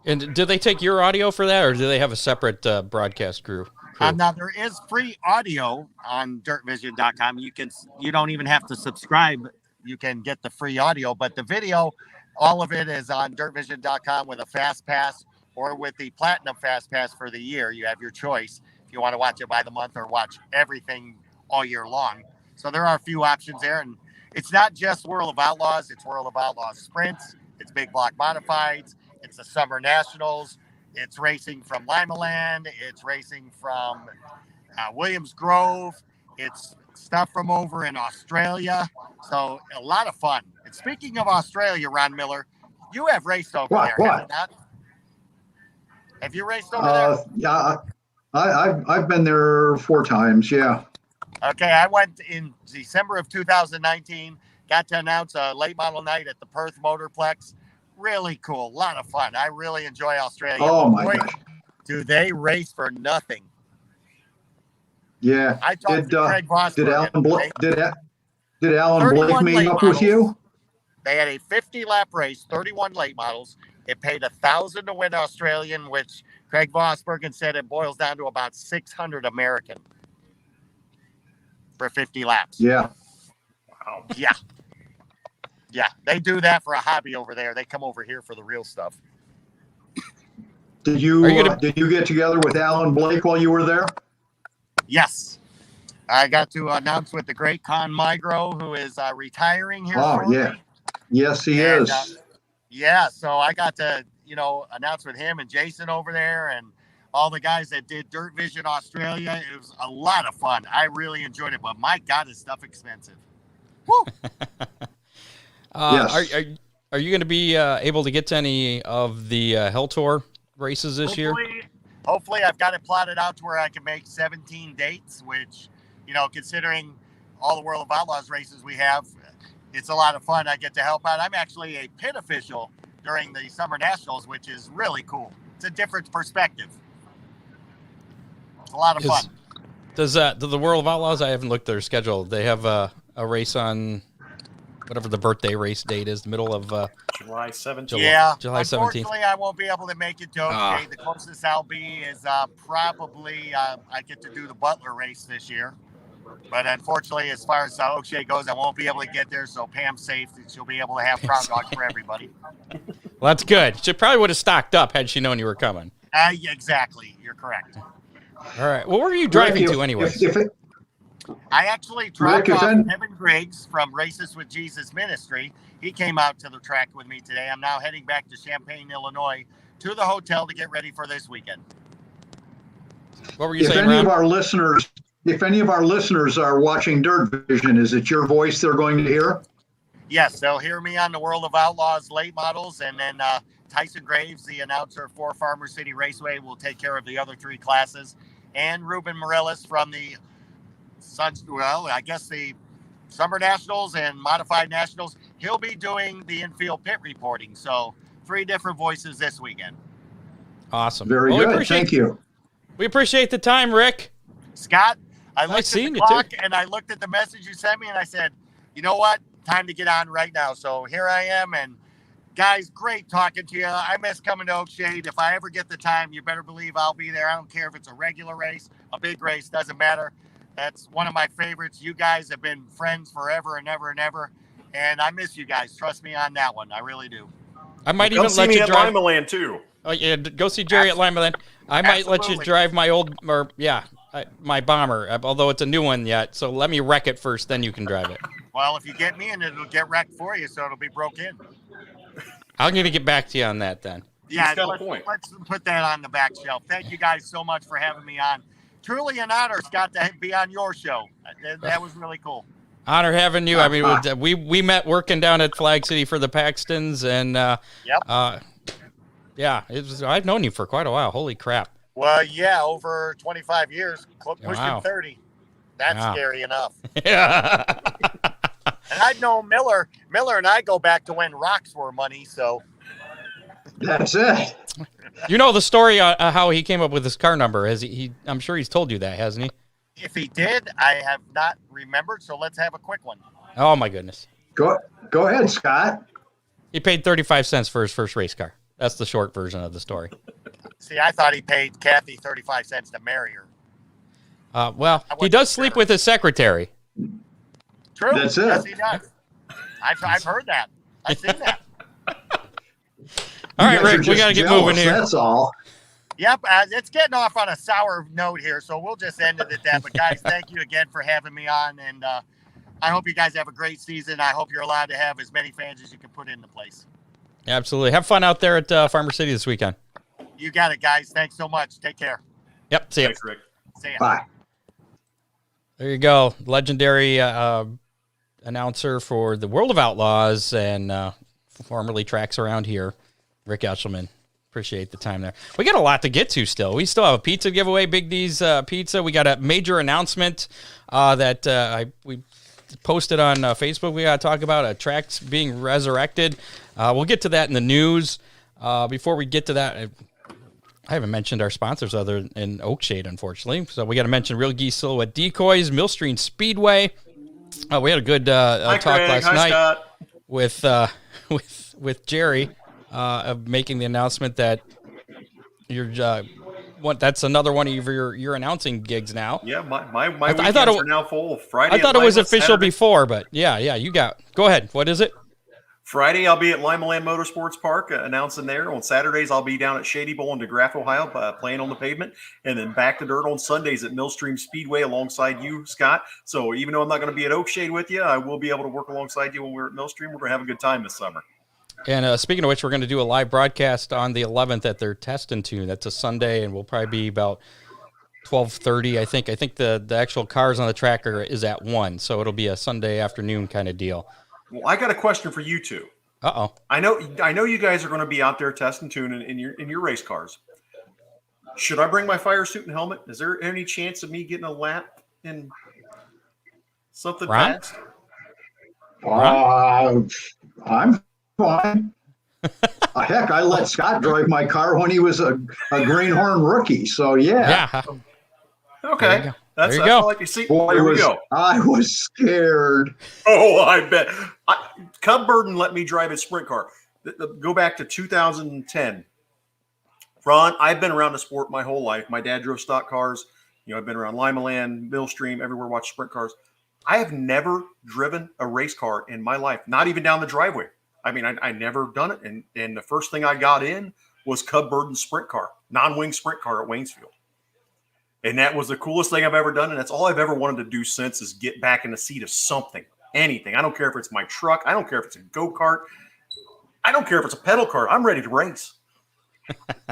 And do they take your audio for that, or do they have a separate broadcast crew? Now there is free audio on dirtvision.com. You don't even have to subscribe. You can get the free audio, but the video, all of it is on dirtvision.com with a fast pass or with the platinum fast pass for the year. You have your choice if you want to watch it by the month or watch everything all year long. So there are a few options there, and it's not just World of Outlaws. It's World of Outlaws Sprints. It's Big Block Modifieds. It's the Summer Nationals. It's racing from Limaland. It's racing from Williams Grove. It's stuff from over in Australia. So a lot of fun. And speaking of Australia, Ron Miller, you have raced over there, have you not? Have you raced over there? Yeah, I've been there 4 times. Yeah. Okay, I went in December of 2019. Got to announce a late model night at the Perth Motorplex. really cool. A lot of fun. I really enjoy Australia. Oh my Boy, gosh. do they race for nothing. Yeah. I talked to Craig Vosberg. Did Alan Blake 31 meet late up with you? They had a 50-lap race, 31 late models. It paid $1,000 to win Australian, which Craig Vosbergen said it boils down to about 600 American for 50 laps. Yeah. Wow. Yeah. Yeah, they do that for a hobby over there. They come over here for the real stuff. Did you get together with Alan Blake while you were there? Yes. I got to announce with the great Con Migro, who is retiring here Oh, shortly. yeah. Yes, he is. Yeah, so I got to, announce with him and Jason over there and all the guys that did Dirt Vision Australia. It was a lot of fun. I really enjoyed it, but my God, is stuff expensive. Woo! Yes. Are you going to be able to get to any of the Hell Tour races this year? Hopefully, I've got it plotted out to where I can make 17 dates, which, considering all the World of Outlaws races we have, it's a lot of fun. I get to help out. I'm actually a pit official during the Summer Nationals, which is really cool. It's a different perspective. It's a lot of fun. Does the World of Outlaws, I haven't looked at their schedule, they have a race on whatever the birthday race date is, the middle of July 17th. Yeah, July 17th. Unfortunately, I won't be able to make it to Oakshade. The closest I'll be is probably I get to do the Butler race this year. But unfortunately, as far as Oakshade goes, I won't be able to get there. So Pam's safe. She'll be able to have Crown Dog for everybody. Well, that's good. She probably would have stocked up had she known you were coming. Yeah, exactly. You're correct. All right. Well, where are you driving to anyways? I actually dropped off Kevin Griggs from Races with Jesus Ministry. He came out to the track with me today. I'm now heading back to Champaign, Illinois, to the hotel to get ready for this weekend. What were you saying, If any Ron? of our listeners are watching Dirt Vision, is it your voice they're going to hear? Yes, they'll hear me on the World of Outlaws late models, and then Tyson Graves, the announcer for Farmer City Raceway, will take care of the other three classes, and Ruben Morellis from the the Summer Nationals and Modified Nationals. He'll be doing the infield pit reporting. So 3 different voices this weekend. Awesome. Very good. Thank you. We appreciate the time, Rick. Scott, I looked at the clock and I looked at the message you sent me and I said, you know what? Time to get on right now. So here I am. And guys, great talking to you. I miss coming to Oakshade. If I ever get the time, you better believe I'll be there. I don't care if it's a regular race, a big race, doesn't matter. That's one of my favorites. You guys have been friends forever and ever and ever. And I miss you guys. Trust me on that one. I really do. I might even let you drive. Lima Land too. Oh, yeah, go see Jerry at Lima Land. I might let you drive my my bomber, although it's a new one yet. So let me wreck it first, then you can drive it. Well, if you get me in, it'll get wrecked for you, so it'll be broke in. I'm going to get back to you on that then. Yeah, let's put that on the back shelf. Thank you guys so much for having me on. Truly an honor, Scott, to be on your show. That was really cool. Honor having you. I mean, we met working down at Flag City for the Paxtons, and yeah, I've known you for quite a while. Holy crap. Well, yeah, over 25 years, pushing 30. That's scary enough. Yeah. And I know Miller and I go back to when rocks were money, so. That's it. You know the story on how he came up with his car number. I'm sure he's told you that, hasn't he? If he did, I have not remembered, so let's have a quick one. Oh, my goodness. Go ahead, Scott. He paid 35 cents for his first race car. That's the short version of the story. See, I thought he paid Kathy 35 cents to marry her. Well, he does sleep with his secretary. True. That's it. Yes, he does. I've heard that. I've seen that. All right, Rick, we got to get moving here. That's all. Yep, it's getting off on a sour note here, so we'll just end it at that. But, guys, thank you again for having me on, and I hope you guys have a great season. I hope you're allowed to have as many fans as you can put into place. Absolutely. Have fun out there at Farmer City this weekend. You got it, guys. Thanks so much. Take care. Yep, see you. Thanks, Rick. See ya. Bye. There you go. Legendary announcer for the World of Outlaws and formerly tracks around here, Rick Eshelman. Appreciate the time there. We got a lot to get to still. We still have a pizza giveaway, Big D's Pizza. We got a major announcement that we posted on Facebook. We got to talk about tracks being resurrected. We'll get to that in the news. Before we get to that, I haven't mentioned our sponsors other than Oakshade, unfortunately. So we got to mention Real Geese Silhouette Decoys, Millstream Speedway. We had a good talk last night with Jerry of making the announcement that you're that's another one of your announcing gigs now. Yeah, my weekends are now full. Friday. I thought it was official Saturday. before, but yeah, go ahead. What is it? Friday, I'll be at Eshleman Motorsports Park announcing there. On Saturdays, I'll be down at Shady Bowl in DeGraff, Ohio, playing on the pavement, and then back to dirt on Sundays at Millstream Speedway alongside you, Scott. So even though I'm not going to be at Oakshade with you, I will be able to work alongside you when we're at Millstream. We're going to have a good time this summer. And speaking of which, we're going to do a live broadcast on the 11th at their test and tune. That's a Sunday, and we'll probably be about 12:30, I think. I think the actual cars on the track is at 1, so it'll be a Sunday afternoon kind of deal. Well, I got a question for you two. Uh-oh. I know you guys are going to be out there testing tune in your race cars. Should I bring my fire suit and helmet? Is there any chance of me getting a lap in something fast? I'm fine. Heck, I let Scott drive my car when he was a Greenhorn rookie. So yeah. Okay. That's there you go. all I can see. Boy, Here we go. I was scared. Oh, I bet. Cub Burden let me drive his sprint car. Go back to 2010. Ron, I've been around the sport my whole life. My dad drove stock cars. I've been around Limaland, Millstream, everywhere, watched sprint cars. I have never driven a race car in my life, not even down the driveway. I mean, I never done it. And the first thing I got in was Cub Burden's sprint car, non-wing sprint car at Waynesfield. And that was the coolest thing I've ever done. And that's all I've ever wanted to do since is get back in the seat of something, anything. I don't care if it's my truck. I don't care if it's a go-kart. I don't care if it's a pedal art. I'm ready to race.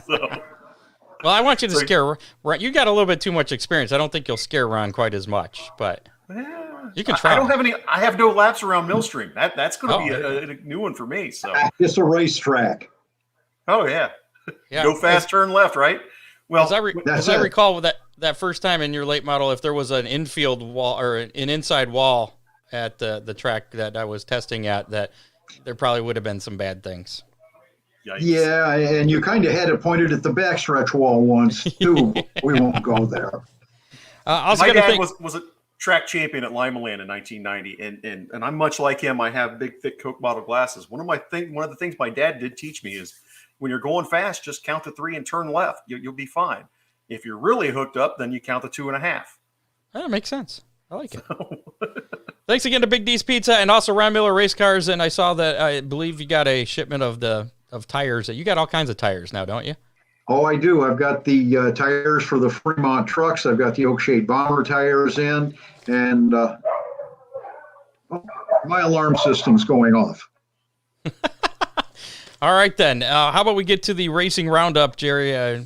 Well, I want you to scare Ron. You got a little bit too much experience. I don't think you'll scare Ron quite as much, but you can try. I have no laps around Millstream. That's going to be a new one for me. So it's a racetrack. Oh yeah. Go fast, turn left, right? Well, as I recall with that first time in your late model, if there was an infield wall or an inside wall at the track that I was testing at, that there probably would have been some bad things. Yikes. Yeah, and you kind of had it pointed at the backstretch wall once too. We won't go there. My dad was a track champion at Limaland in 1990, and I'm much like him. I have big, thick Coke bottle glasses. One of the things my dad did teach me is when you're going fast, just count to 3 and turn left. You'll be fine. If you're really hooked up, then you count to 2.5. That makes sense. I like it. Thanks again to Big D's Pizza and also Ron Miller Race Cars. And I saw that I believe you got a shipment of tires. You got all kinds of tires now, don't you? Oh, I do. I've got the tires for the Fremont trucks. I've got the Oakshade Bomber tires in, and my alarm system's going off. All right, then. How about we get to the racing roundup, Jerry, a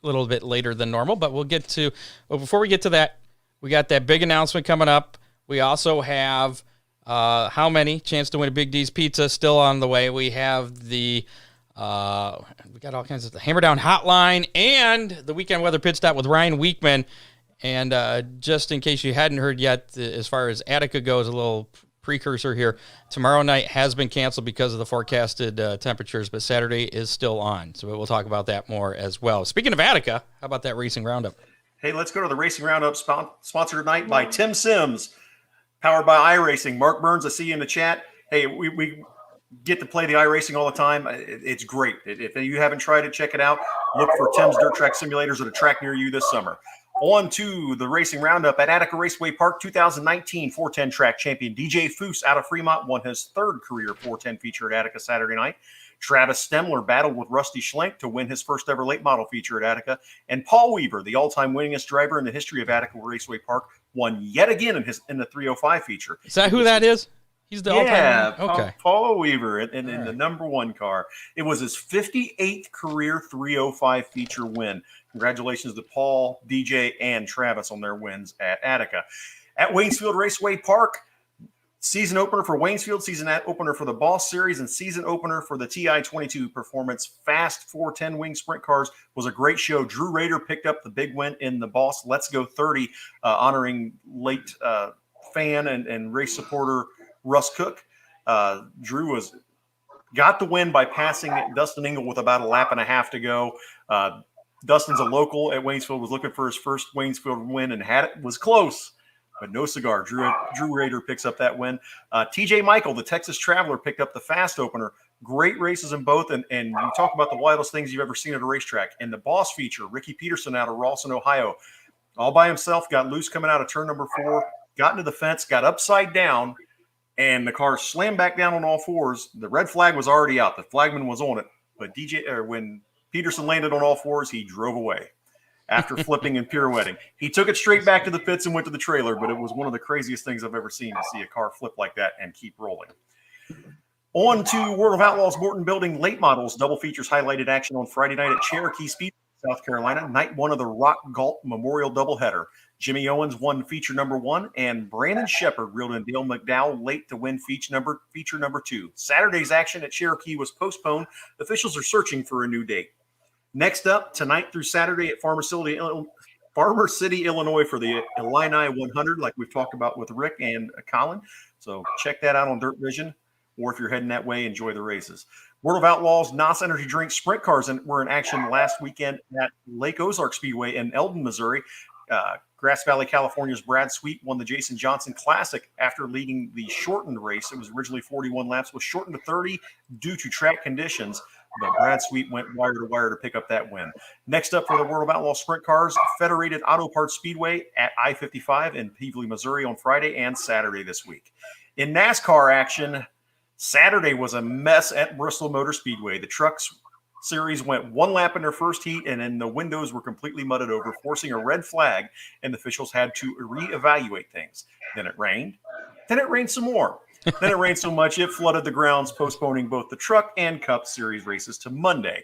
little bit later than normal, but before we get to that, we got that big announcement coming up. We also have how many chance to win a Big D's Pizza still on the way. We have we got all kinds of the Hammer Down Hotline and the Weekend Weather Pit Stop with Ryan Weekman. And just in case you hadn't heard yet, as far as Attica goes, a little precursor here. Tomorrow night has been canceled because of the forecasted temperatures, but Saturday is still on. So we'll talk about that more as well. Speaking of Attica, how about that racing roundup? Hey, let's go to the racing roundup sponsored tonight by Tim Sims, powered by iRacing. Mark Burns, I see you in the chat. Hey, we get to play the iRacing all the time. It's great. If you haven't tried it, check it out. Look for Tim's Dirt Track Simulators at a track near you this summer. On to the racing roundup at Attica Raceway Park. 2019 410 track champion DJ Foose out of Fremont won his third career 410 feature at Attica Saturday night. Travis Stemler battled with Rusty Schlenk to win his first ever late model feature at Attica. And Paul Weaver, the all-time winningest driver in the history of Attica Raceway Park, won yet again in the 305 feature. Is that who that is? He's the all-time. Okay. Paul Weaver in the number one car. It was his 58th career 305 feature win. Congratulations to Paul, DJ, and Travis on their wins at Attica. At Waynesfield Raceway Park, season opener for Waynesfield, season opener for the Boss Series, and season opener for the TI-22 Performance Fast 410 Wing Sprint Cars was a great show. Drew Rader picked up the big win in the Boss Let's Go 30, honoring late fan and race supporter Russ Cook. Drew got the win by passing Dustin Engel with about a lap and a half to go. Dustin's a local at Waynesfield, was looking for his first Waynesfield win and was close, but no cigar. Drew Rader picks up that win. TJ Michael, the Texas Traveler, picked up the fast opener. Great races in both, and you talk about the wildest things you've ever seen at a racetrack. And the boss feature, Ricky Peterson out of Rawson, Ohio, all by himself, got loose coming out of turn number 4, got into the fence, got upside down, and the car slammed back down on all fours. The red flag was already out. The flagman was on it, but when Peterson landed on all fours, he drove away after flipping and pirouetting. He took it straight back to the pits and went to the trailer, but it was one of the craziest things I've ever seen to see a car flip like that and keep rolling. On to World of Outlaws Morton Building late models. Double features highlighted action on Friday night at Cherokee Speedway, South Carolina. Night 1 of the Rock Galt Memorial doubleheader. Jimmy Owens won feature number 1, and Brandon Shepard reeled in Dale McDowell late to win feature number 2. Saturday's action at Cherokee was postponed. Officials are searching for a new date. Next up, tonight through Saturday at Farmer City, Illinois for the Illini 100, like we've talked about with Rick and Colin. So check that out on Dirt Vision, or if you're heading that way, enjoy the races. World of Outlaws NOS Energy Drink Sprint Cars were in action last weekend at Lake Ozark Speedway in Eldon, Missouri. Grass Valley, California's Brad Sweet won the Jason Johnson Classic after leading the shortened race. It was originally 41 laps, was shortened to 30 due to track conditions, but Brad Sweet went wire to wire to pick up that win. Next up for the World of Outlaws Sprint Cars, Federated Auto Parts Speedway at I-55 in Peevely, Missouri on Friday and Saturday this week. In NASCAR action, Saturday was a mess at Bristol Motor Speedway. The Trucks Series went 1 lap in their first heat, and then the windows were completely mudded over, forcing a red flag, and the officials had to reevaluate things. Then it rained. Then it rained some more. Then it rained so much it flooded the grounds, postponing both the Truck and Cup Series races to Monday.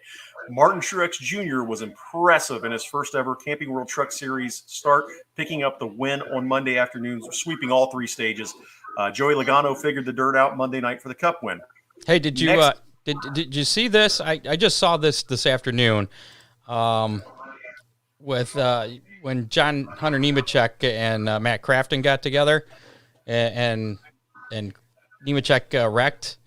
Martin Truex Jr. was impressive in his first ever Camping World Truck Series start, picking up the win on Monday afternoon, sweeping all 3 stages. Joey Logano figured the dirt out Monday night for the Cup win. Hey, did you did you see this? I just saw this afternoon with when John Hunter Nemechek and Matt Crafton got together and Nemechek wrecked.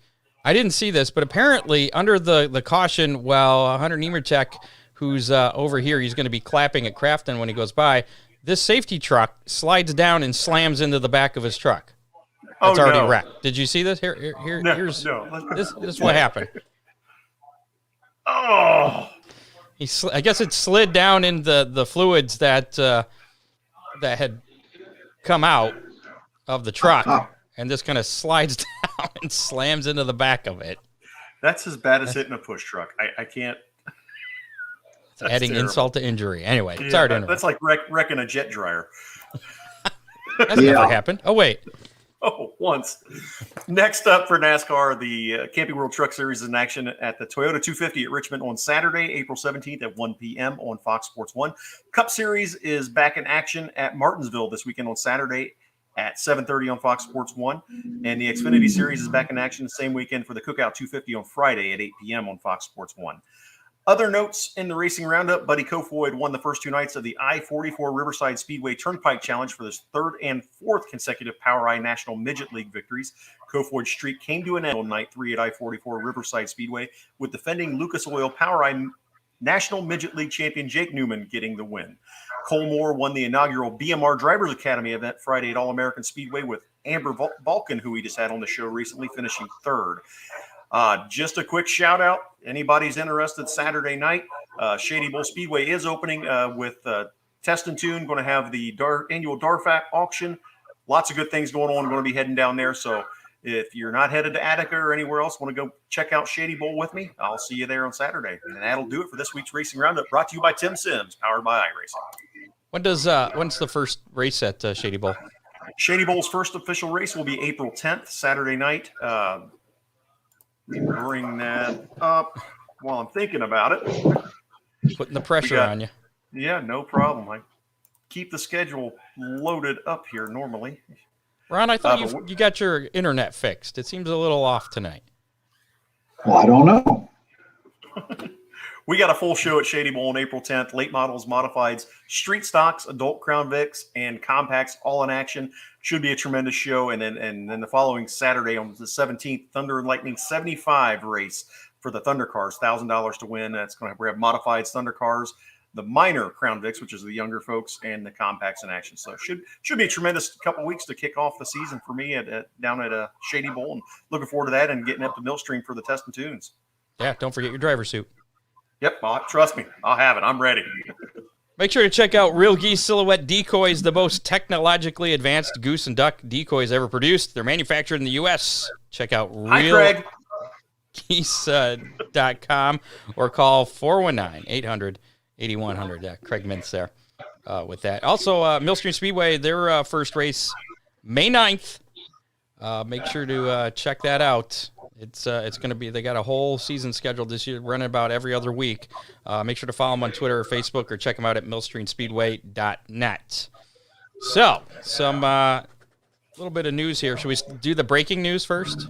I didn't see this, but apparently under the caution, while Hunter Nemechek, who's over here, he's going to be clapping at Crafton when he goes by, this safety truck slides down and slams into the back of his truck. It's already wrecked. Did you see this? Here's this is what happened. Oh, I guess it slid down in the fluids that had come out of the truck, and this kind of slides down and slams into the back of it. That's as bad as hitting a push truck. I can't. It's adding terrible insult to injury. Anyway, yeah, sorry to interrupt. That's like wrecking a jet dryer. That's never happened. Oh, wait. Oh, once. Next up for NASCAR, the Camping World Truck Series is in action at the Toyota 250 at Richmond on Saturday, April 17th at 1 p.m. on Fox Sports 1. Cup Series is back in action at Martinsville this weekend on Saturday at 7:30 on Fox Sports 1. And the Xfinity Series is back in action the same weekend for the Cookout 250 on Friday at 8 p.m. on Fox Sports 1. Other notes in the racing roundup, Buddy Kofoid won the first 2 nights of the I-44 Riverside Speedway Turnpike Challenge for his 3rd and 4th consecutive POWRi National Midget League victories. Kofoid's streak came to an end on night 3 at I-44 Riverside Speedway, with defending Lucas Oil POWRi National Midget League champion Jake Newman getting the win. Cole Moore won the inaugural BMR Drivers Academy event Friday at All-American Speedway with Amber Vulcan, who we just had on the show recently, finishing 3rd. Just a quick shout out. Anybody's interested, Saturday night, Shady Bull Speedway is opening with Test and Tune, going to have the annual DARFAC auction. Lots of good things going on. Going to be heading down there. So if you're not headed to Attica or anywhere else, want to go check out Shady Bull with me, I'll see you there on Saturday. And that'll do it for this week's Racing Roundup, brought to you by Tim Sims, powered by iRacing. When's the first race at Shady Bull? Shady Bull's first official race will be April 10th, Saturday night. Bring that up while I'm thinking about it. Putting the pressure on you. Yeah, no problem. I keep the schedule loaded up here normally. Ron, I thought you got your internet fixed. It seems a little off tonight. Well, I don't know. We got a full show at Shady Bowl on April 10th. Late models, modifieds, street stocks, adult Crown Vics, and compacts all in action. Should be a tremendous show. And then the following Saturday on the 17th, Thunder and Lightning 75 race for the Thunder cars, $1,000 to win. That's going to have modifieds, Thunder cars, the minor Crown Vics, which is the younger folks, and the compacts in action. So should be a tremendous couple weeks to kick off the season for me down at Shady Bowl, and looking forward to that and getting up to Millstream for the test and tunes. Yeah, don't forget your driver's suit. Yep, trust me, I'll have it. I'm ready. Make sure to check out Real Geese Silhouette Decoys, the most technologically advanced goose and duck decoys ever produced. They're manufactured in the U.S. Check out realgeese.com or call 419-800-8100. Craig Mintz there with that. Also, Millstream Speedway, their first race, May 9th. Make sure to check that out. It's going to be, they got a whole season scheduled this year, running about every other week. Make sure to follow them on Twitter or Facebook, or check them out at millstreamspeedway.net. So, some little bit of news here. Should we do the breaking news first?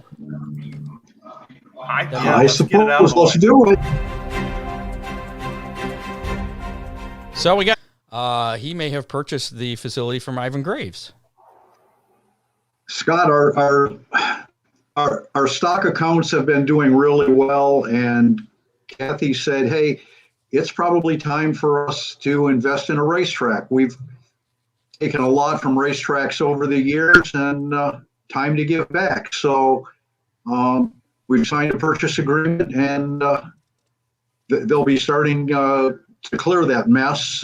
I suppose. Let's do it. So we got, he may have purchased the facility from Ivan Graves. Scott, our stock accounts have been doing really well, and Kathy said, hey, it's probably time for us to invest in a racetrack. We've taken a lot from racetracks over the years, and time to give back. So we've signed a purchase agreement, and they'll be starting to clear that mess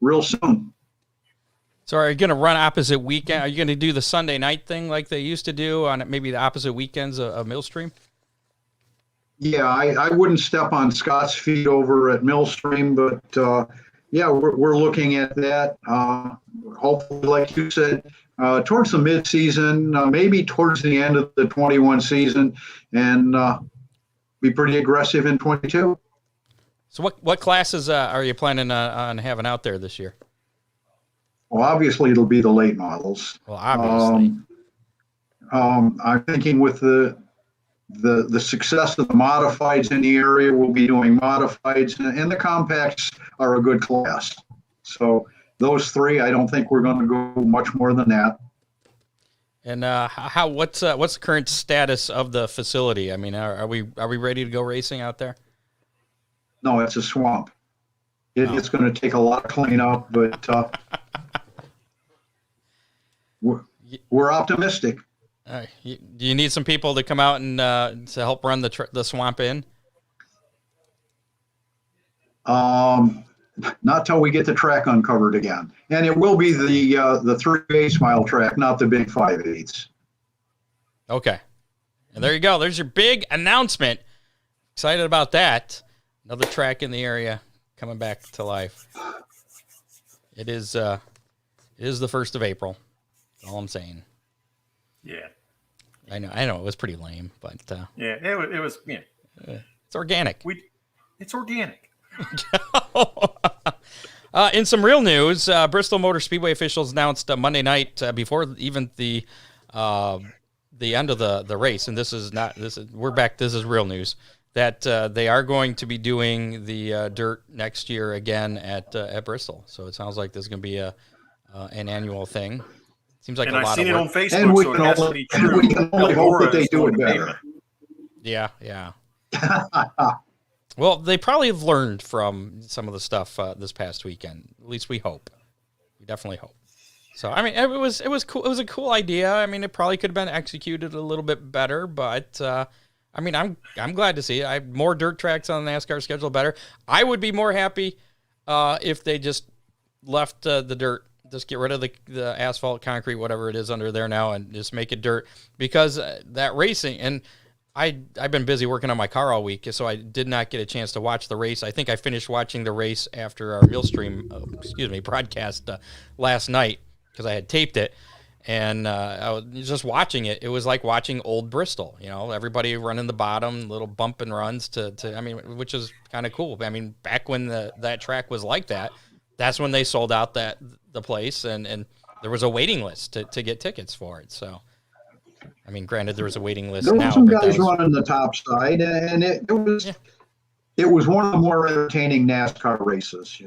real soon. So are you going to run opposite weekend? Are you going to do the Sunday night thing like they used to do on maybe the opposite weekends of Millstream? Yeah, I wouldn't step on Scott's feet over at Millstream, but yeah, we're looking at that. Hopefully, like you said, towards the mid-season, maybe towards the end of the 21 season, and be pretty aggressive in 22. So what classes are you planning on having out there this year? Well, obviously, it'll be the late models. Well, obviously. I'm thinking with the success of the modifieds in the area, we'll be doing modifieds, and the compacts are a good class. So those three, I don't think we're going to go much more than that. And what's the current status of the facility? I mean, are we ready to go racing out there? No, it's a swamp. It's going to take a lot of cleanup, but we're optimistic. Do you need some people to come out and to help run the swamp in? Not till we get the track uncovered again, and it will be the 3/8 mile track, not the big 5/8. Okay, and there you go. There's your big announcement. Excited about that. Another track in the area coming back to life. It is the 1st of April. That's all I'm saying. Yeah. I know it was pretty lame, but yeah, it was. Yeah, it's organic. It's organic. In some real news, Bristol Motor Speedway officials announced Monday night before even the end of the race, and this is real news, that they are going to be doing the dirt next year again at Bristol. So it sounds like this is going to be an annual thing. Seems like a lot of work. And I've seen it on Facebook, so it has to be true. We can only hope that they do it better. Yeah. Well, they probably have learned from some of the stuff this past weekend. At least we hope. We definitely hope. So, I mean, it was cool. It was a cool idea. I mean, it probably could have been executed a little bit better, but I mean, I'm glad to see it. More dirt tracks on the NASCAR schedule, better. I would be more happy if they just left the dirt. Just get rid of the asphalt, concrete, whatever it is under there now, and just make it dirt, because that racing, and I've been busy working on my car all week, so I did not get a chance to watch the race. I think I finished watching the race after our Millstream, broadcast last night, because I had taped it, and I was just watching it. It was like watching old Bristol, everybody running the bottom, little bump and runs which is kind of cool. I mean, back when that track was like that, that's when they sold out the place, and there was a waiting list to get tickets for it. So, I mean, granted, there was a waiting list. There were some guys running the top side, and it was it was one of the more entertaining NASCAR races.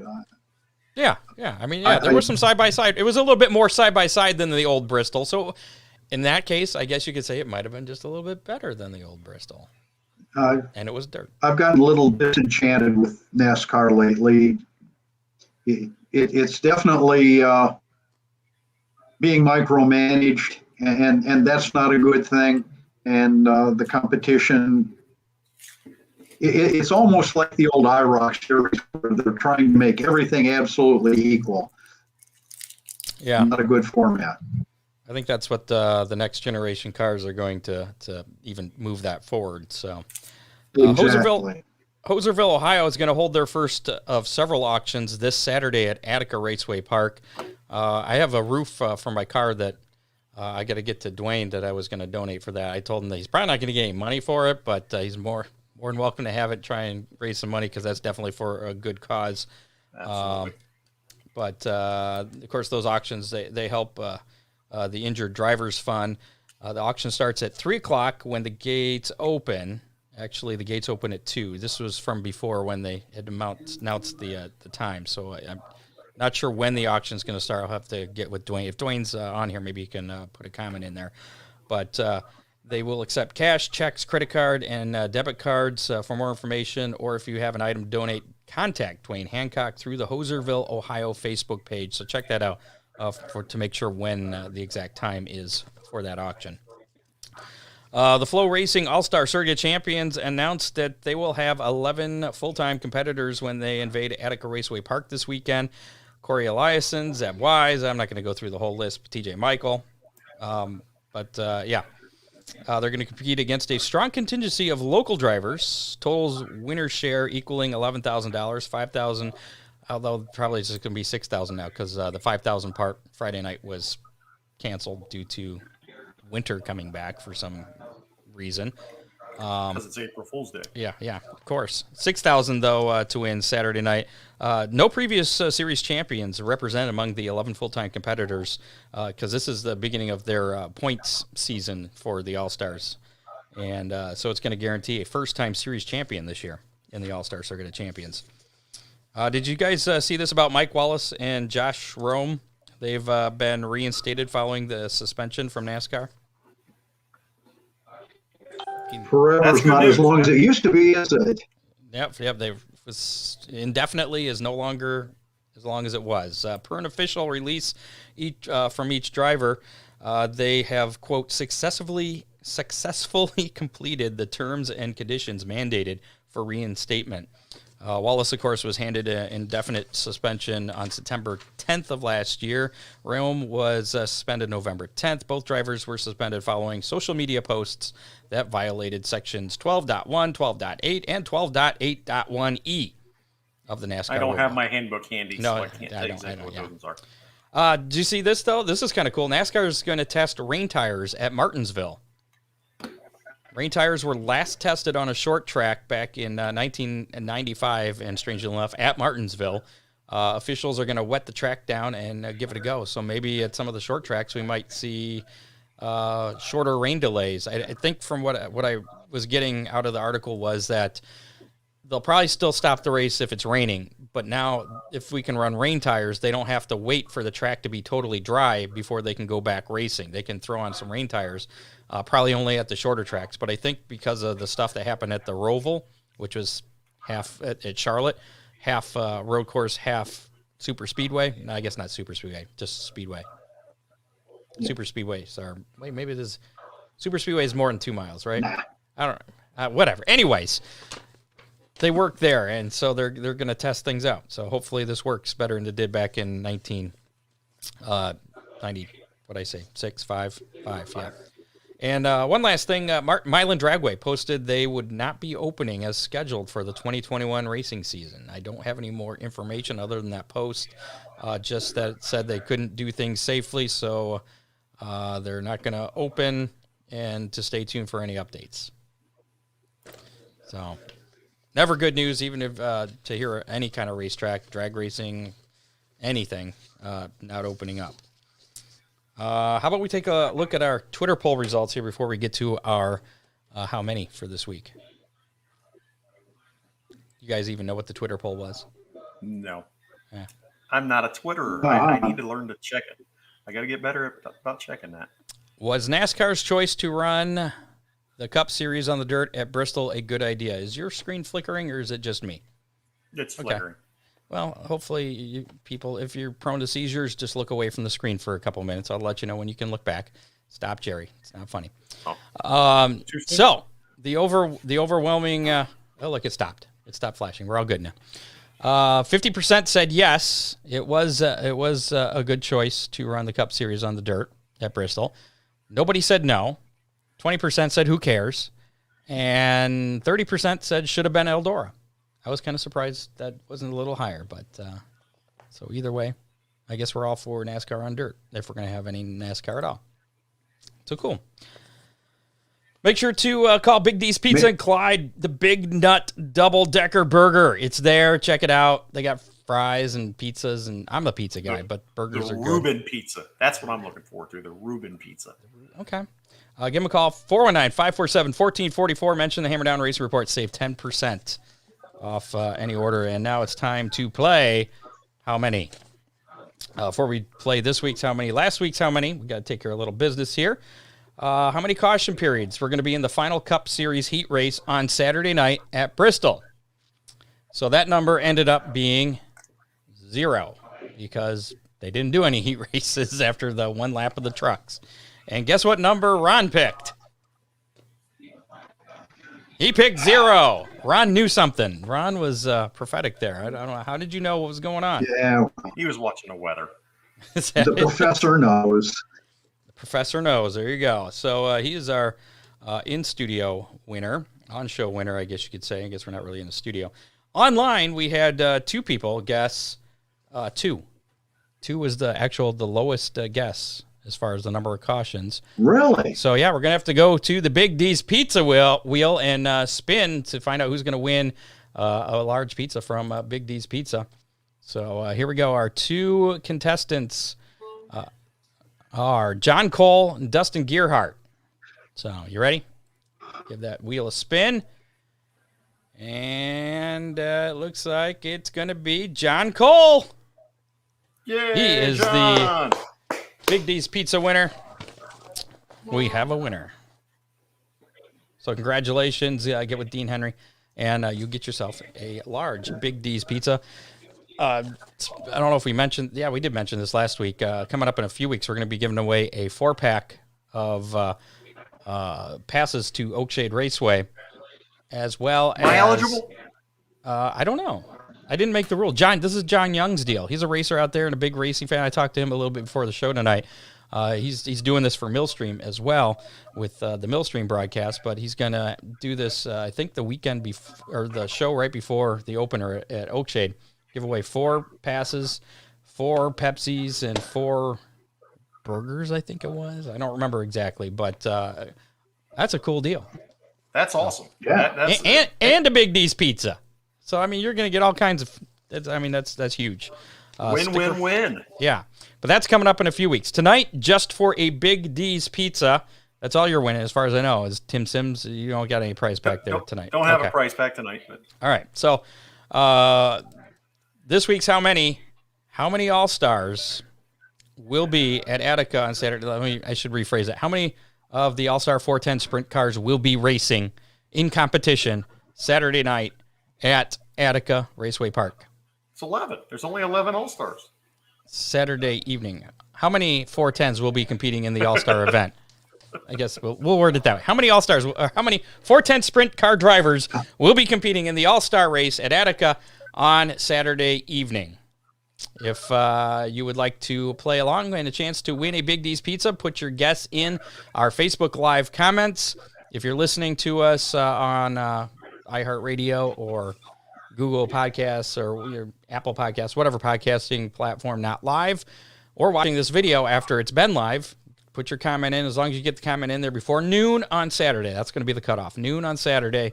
Yeah. I mean, there were some side by side. It was a little bit more side by side than the old Bristol. So, in that case, I guess you could say it might have been just a little bit better than the old Bristol. And it was dirt. I've gotten a little disenchanted with NASCAR lately. It's definitely being micromanaged, and that's not a good thing. And the competition, it's almost like the old IROC series where they're trying to make everything absolutely equal. Yeah. Not a good format. I think that's what the next generation cars are going to even move that forward. So, Exactly. Hoserville, Ohio is going to hold their first of several auctions this Saturday at Attica Raceway Park. I have a roof for my car that I got to get to Dwayne that I was going to donate for that. I told him that he's probably not going to get any money for it, but he's more than welcome to have it, try and raise some money because that's definitely for a good cause. Absolutely. But of course, those auctions, they help the Injured Drivers Fund. The auction starts at 3 o'clock when the gates open. Actually, the gates open at 2. This was from before when they had announced the time. So I'm not sure when the auction is going to start. I'll have to get with Dwayne. If Dwayne's on here, maybe he can put a comment in there. But they will accept cash, checks, credit card, and debit cards. For more information, or if you have an item to donate, contact Dwayne Hancock through the Hoserville, Ohio Facebook page. So check that out to make sure when the exact time is for that auction. The Flow Racing All-Star Circuit Champions announced that they will have 11 full-time competitors when they invade Attica Raceway Park this weekend. Corey Eliason, Zeb Wise, I'm not going to go through the whole list, TJ Michael. They're going to compete against a strong contingency of local drivers. Total's winner share equaling $11,000, $5,000, although probably it's just going to be $6,000 now because the $5,000 part Friday night was canceled due to winter coming back for some reason. Because it's April Fool's Day. Yeah, of course. $6,000 though to win Saturday night. No previous series champions represented among the 11 full-time competitors because this is the beginning of their points season for the All-Stars. And so it's going to guarantee a first-time series champion this year in the All-Star Circuit of Champions. Did you guys see this about Mike Wallace and Josh Rome? They've been reinstated following the suspension from NASCAR. Forever's not as long as it used to be, is it? Yep. They was indefinitely is no longer as long as it was. Per an official release from each driver, they have, quote, successfully completed the terms and conditions mandated for reinstatement. Wallace, of course, was handed an indefinite suspension on September 10th of last year. Rome was suspended November 10th. Both drivers were suspended following social media posts that violated sections 12.1, 12.8, and 12.8.1e of the NASCAR. I don't rule. have my handbook handy, so I can't tell you I exactly don't, what yeah. those ones are. Do you see this, though? This is kind of cool. NASCAR is going to test rain tires at Martinsville. Rain tires were last tested on a short track back in 1995, and strangely enough, at Martinsville. Officials are going to wet the track down and give it a go. So maybe at some of the short tracks, we might see shorter rain delays. I think from what I was getting out of the article was that they'll probably still stop the race if it's raining. But now, if we can run rain tires, they don't have to wait for the track to be totally dry before they can go back racing. They can throw on some rain tires. Probably only at the shorter tracks, but I think because of the stuff that happened at the Roval, which was half at Charlotte, half road course, half super speedway. No, I guess not super speedway, just speedway. Yeah. Super speedways are maybe it is. Super speedway is more than 2 miles, right? Nah. I don't know. Whatever. Anyways, they work there, and so they're going to test things out. So hopefully this works better than it did back in 1990. What I say? 5. Yeah. And one last thing, Milan Dragway posted they would not be opening as scheduled for the 2021 racing season. I don't have any more information other than that post, just that it said they couldn't do things safely, so they're not going to open, and to stay tuned for any updates. So, never good news, even if to hear any kind of racetrack, drag racing, anything, not opening up. How about we take a look at our Twitter poll results here before we get to our how many for this week? You guys even know what the Twitter poll was? No. Yeah. I'm not a Twitterer. I need to learn to check it. I got to get better about checking that. Was NASCAR's choice to run the Cup Series on the dirt at Bristol a good idea? Is your screen flickering, or is it just me? It's flickering. Well, hopefully, people, if you're prone to seizures, just look away from the screen for a couple minutes. I'll let you know when you can look back. Stop, Jerry. It's not funny. So the overwhelming. Oh, look, it stopped. It stopped flashing. We're all good now. 50% said yes. It was a good choice to run the Cup Series on the dirt at Bristol. Nobody said no. 20% said who cares, and 30% said should have been Eldora. I was kind of surprised that wasn't a little higher, but so either way, I guess we're all for NASCAR on dirt if we're going to have any NASCAR at all. So cool. Make sure to call Big D's Pizza and Clyde, the Big Nut Double-Decker Burger. It's there. Check it out. They got fries and pizzas, and I'm a pizza guy, but burgers are good. The Reuben Pizza. That's what I'm looking forward to, the Reuben Pizza. Okay. Give them a call, 419-547-1444. Mention the Hammer Down Racing Report. Save 10% off any order. And now it's time to play How Many? Before we play this week's How Many, last week's How Many, we got to take care of a little business here. How many caution periods? We're going to be in the final Cup Series heat race on Saturday night at Bristol. So that number ended up being 0 because they didn't do any heat races after the one lap of the trucks. And guess what number Ron picked? He picked 0. Ron knew something. Ron was prophetic there. I don't know. How did you know what was going on? Yeah. He was watching the weather. The professor knows. The professor knows. There you go. So he is our in-studio winner, on-show winner, I guess you could say. I guess we're not really in the studio. Online, we had 2 people guess 2. 2 was the lowest guess as far as the number of cautions. Really? So, yeah, we're going to have to go to the Big D's Pizza wheel and spin to find out who's going to win a large pizza from Big D's Pizza. So, here we go. Our 2 contestants are John Cole and Dustin Gearhart. So, you ready? Give that wheel a spin. And it looks like it's going to be John Cole. Yeah, he is John. The Big D's Pizza winner. We have a winner. So congratulations. Get with Dean Henry, and you get yourself a large Big D's Pizza. I don't know if we mentioned. Yeah, we did mention this last week. Coming up in a few weeks, we're going to be giving away a 4-pack of passes to Oakshade Raceway, as well as. Am I eligible? I don't know. I didn't make the rule. John, this is John Young's deal. He's a racer out there and a big racing fan. I talked to him a little bit before the show tonight. He's doing this for Millstream as well with the Millstream broadcast, but he's going to do this, I think, the weekend or the show right before the opener at Oakshade. Give away 4 passes, 4 Pepsis, and 4 burgers, I think it was. I don't remember exactly, but that's a cool deal. That's awesome. Yeah. And a Big D's Pizza. So, I mean, you're going to get all kinds of – that's huge. Win. Yeah. But that's coming up in a few weeks. Tonight, just for a Big D's Pizza, that's all you're winning as far as I know, is Tim Sims. You don't got any prize pack there tonight. Don't have a prize pack tonight. But. All right. So, this week's How Many All-Stars will be at Attica on Saturday? I should rephrase it. How many of the All-Star 410 sprint cars will be racing in competition Saturday night at Attica Raceway Park? It's 11. There's only 11 All-Stars. Saturday evening. How many 410s will be competing in the All-Star event? I guess we'll word it that way. How many All-Stars, how many 410 sprint car drivers will be competing in the All-Star race at Attica on Saturday evening? If you would like to play along and a chance to win a Big D's Pizza, put your guess in our Facebook Live comments. If you're listening to us on iHeartRadio or Google Podcasts or your Apple Podcasts, whatever podcasting platform, not live, or watching this video after it's been live, put your comment in. As long as you get the comment in there before noon on Saturday. That's going to be the cutoff. Noon on Saturday.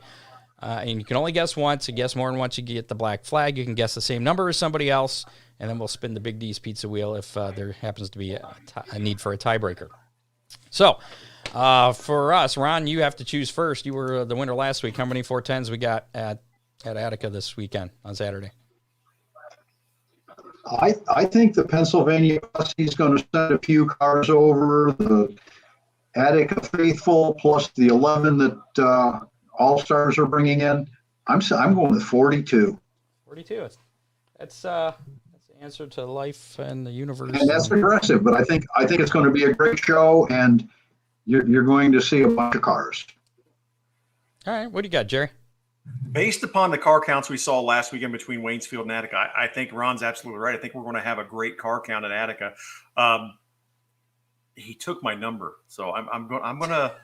And you can only guess once. You guess more than once, you get the black flag. You can guess the same number as somebody else, and then we'll spin the Big D's Pizza wheel if there happens to be a need for a tiebreaker. So, for us, Ron, you have to choose first. You were the winner last week. How many 410s we got at at Attica this weekend on Saturday? I think the Pennsylvania Huskies going to send a few cars over. The Attica faithful plus the 11 that All-Stars are bringing in. I'm going with 42. 42. That's the answer to life and the universe. And that's aggressive, but I think it's going to be a great show, and you're going to see a bunch of cars. All right, what do you got, Jerry? Based upon the car counts we saw last weekend between Waynesfield and Attica, I think Ron's absolutely right. I think we're going to have a great car count at Attica. He took my number, so I'm going to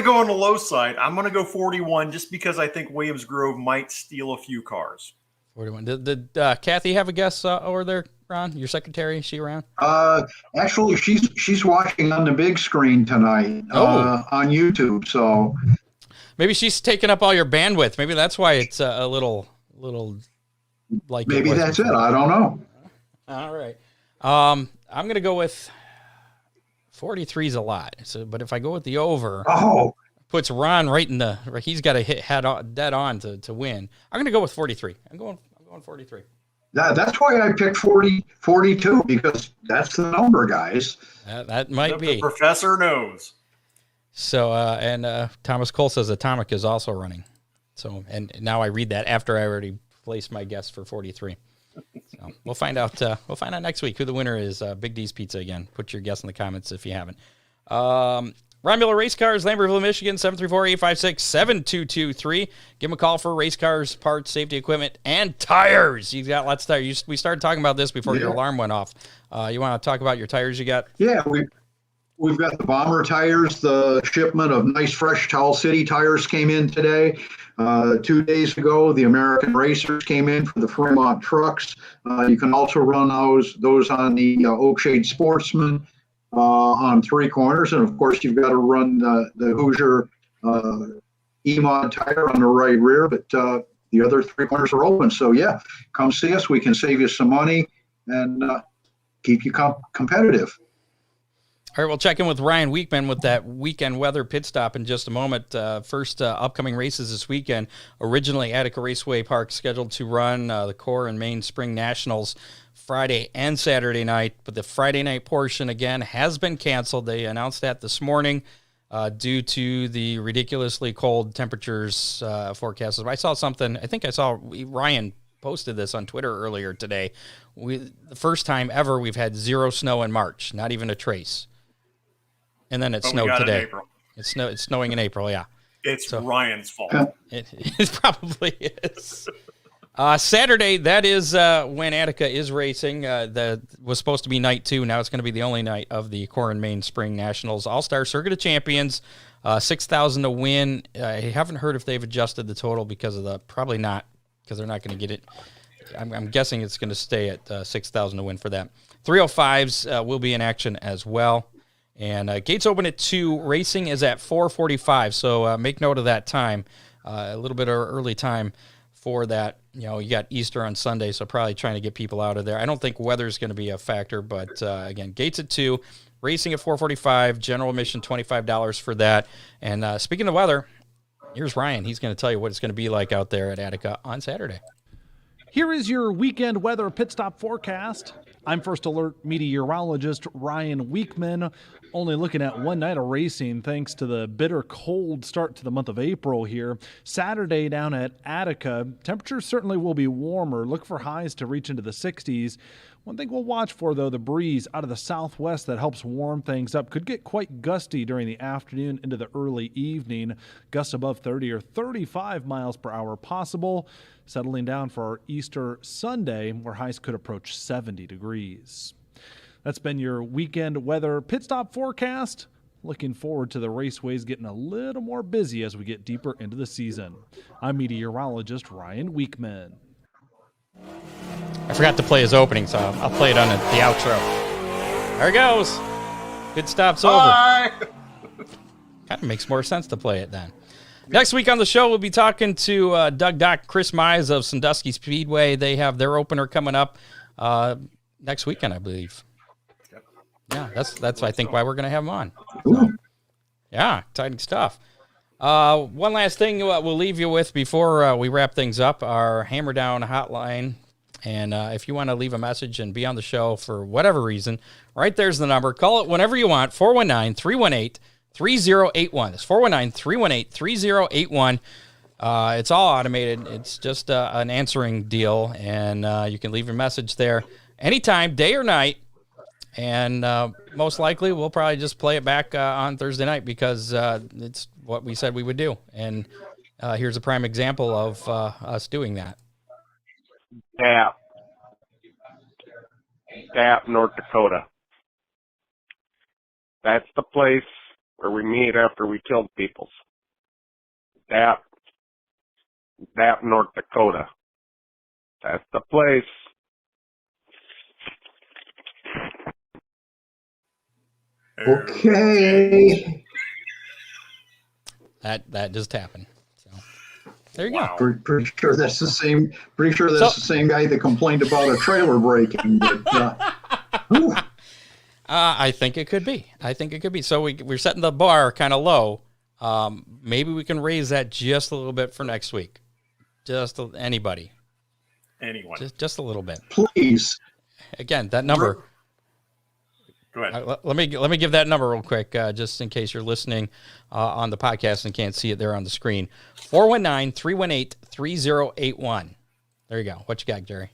go on the low side. I'm going to go 41 just because I think Williams Grove might steal a few cars. 41. Did Kathy have a guess over there, Ron? Your secretary, is she around? Actually, she's watching on the big screen tonight on YouTube. So maybe she's taking up all your bandwidth. Maybe that's why it's a little like. Maybe that's it. I don't know. All right. I'm going to go with 43 is a lot. So, but if I go with the over, puts Ron right in the. He's got to hit dead on to win. I'm going to go with 43. I'm going 43. That's why I picked 42 because that's the number, guys. That might be. The professor knows. So and Thomas Cole says Atomic is also running. So and now I read that after I already placed my guess for 43. So we'll find out. We'll find out next week who the winner is. Big D's Pizza again. Put your guess in the comments if you haven't. Ron Miller Race Cars, Lambertville, Michigan, 734-856-7223. Give him a call for race cars, parts, safety equipment, and tires. He's got lots of tires. We started talking about this before your alarm went off. You want to talk about your tires you got? Yeah, we've got the Bomber tires. The shipment of nice, fresh Towel City tires came in today. 2 days ago, the American Racers came in for the Fremont trucks. You can also run those on the Oakshade Sportsman on 3 corners. And, of course, you've got to run the Hoosier E-Mod tire on the right rear, but the other 3 corners are open. So, yeah, come see us. We can save you some money and keep you competitive. All right, we'll check in with Ryan Weekman with that weekend weather pit stop in just a moment. First upcoming races this weekend. Originally, Attica Raceway Park scheduled to run the Core and Main Spring Nationals Friday and Saturday night, but the Friday night portion, again, has been canceled. They announced that this morning due to the ridiculously cold temperatures forecast. I saw something, I think I saw Ryan posted this on Twitter earlier today. The first time ever we've had 0 snow in March, not even a trace. And then it snowed today. It's snowing in April, yeah. It's Ryan's fault. It probably is. Saturday, that is when Attica is racing. That was supposed to be night 2. Now it's going to be the only night of the Core and Main Spring Nationals. All-Star Circuit of Champions, $6,000 to win. I haven't heard if they've adjusted the total because of probably not, because they're not going to get it. I'm guessing it's going to stay at $6,000 to win for that. 305s will be in action as well. And gates open at 2. Racing is at 4:45, so make note of that time. A little bit of early time for that. You know, you got Easter on Sunday, so probably trying to get people out of there. I don't think weather's going to be a factor, but again, gates at 2. Racing at 4:45. General admission $25 for that. And speaking of weather, here's Ryan. He's going to tell you what it's going to be like out there at Attica on Saturday. Here is your weekend weather pit stop forecast. I'm First Alert meteorologist Ryan Weekman. Only looking at one night of racing thanks to the bitter cold start to the month of April here. Saturday down at Attica, temperatures certainly will be warmer. Look for highs to reach into the 60s. One thing we'll watch for, though, the breeze out of the southwest that helps warm things up. Could get quite gusty during the afternoon into the early evening. Gusts above 30 or 35 miles per hour possible. Settling down for our Easter Sunday, where highs could approach 70 degrees. That's been your weekend weather pit stop forecast. Looking forward to the raceways getting a little more busy as we get deeper into the season. I'm meteorologist Ryan Weekman. I forgot to play his opening, so I'll play it on the outro. There it goes. Good stop's over. Kind of makes more sense to play it then. Next week on the show, we'll be talking to Doug Doc, Chris Mize of Sandusky Speedway. They have their opener coming up next weekend, I believe. Yeah, that's I think why we're going to have them on. So, yeah, exciting stuff. One last thing we'll leave you with before we wrap things up, our Hammer Down hotline. And if you want to leave a message and be on the show for whatever reason, right there's the number. Call it whenever you want, 419-318-3081. That's 419-318-3081. It's all automated. It's just an answering deal, and you can leave your message there anytime, day or night. And most likely we'll probably just play it back on Thursday night because it's what we said we would do. And here's a prime example of us doing that. Dap, North Dakota. That's the place where we meet after we killed people. Dap, North Dakota. That's the place. Okay. That just happened. So there you Wow. go. Pretty sure that's the same. Pretty sure that's the same guy that complained about a trailer breaking. But, whew. I think it could be. So we're setting the bar kind of low. Maybe we can raise that just a little bit for next week. Just anybody. Anyone. Just a little bit. Please. Again, that number. Go ahead. Let me give that number real quick, just in case you're listening on the podcast and can't see it there on the screen. 419-318-3081. There you go. What you got, Jerry?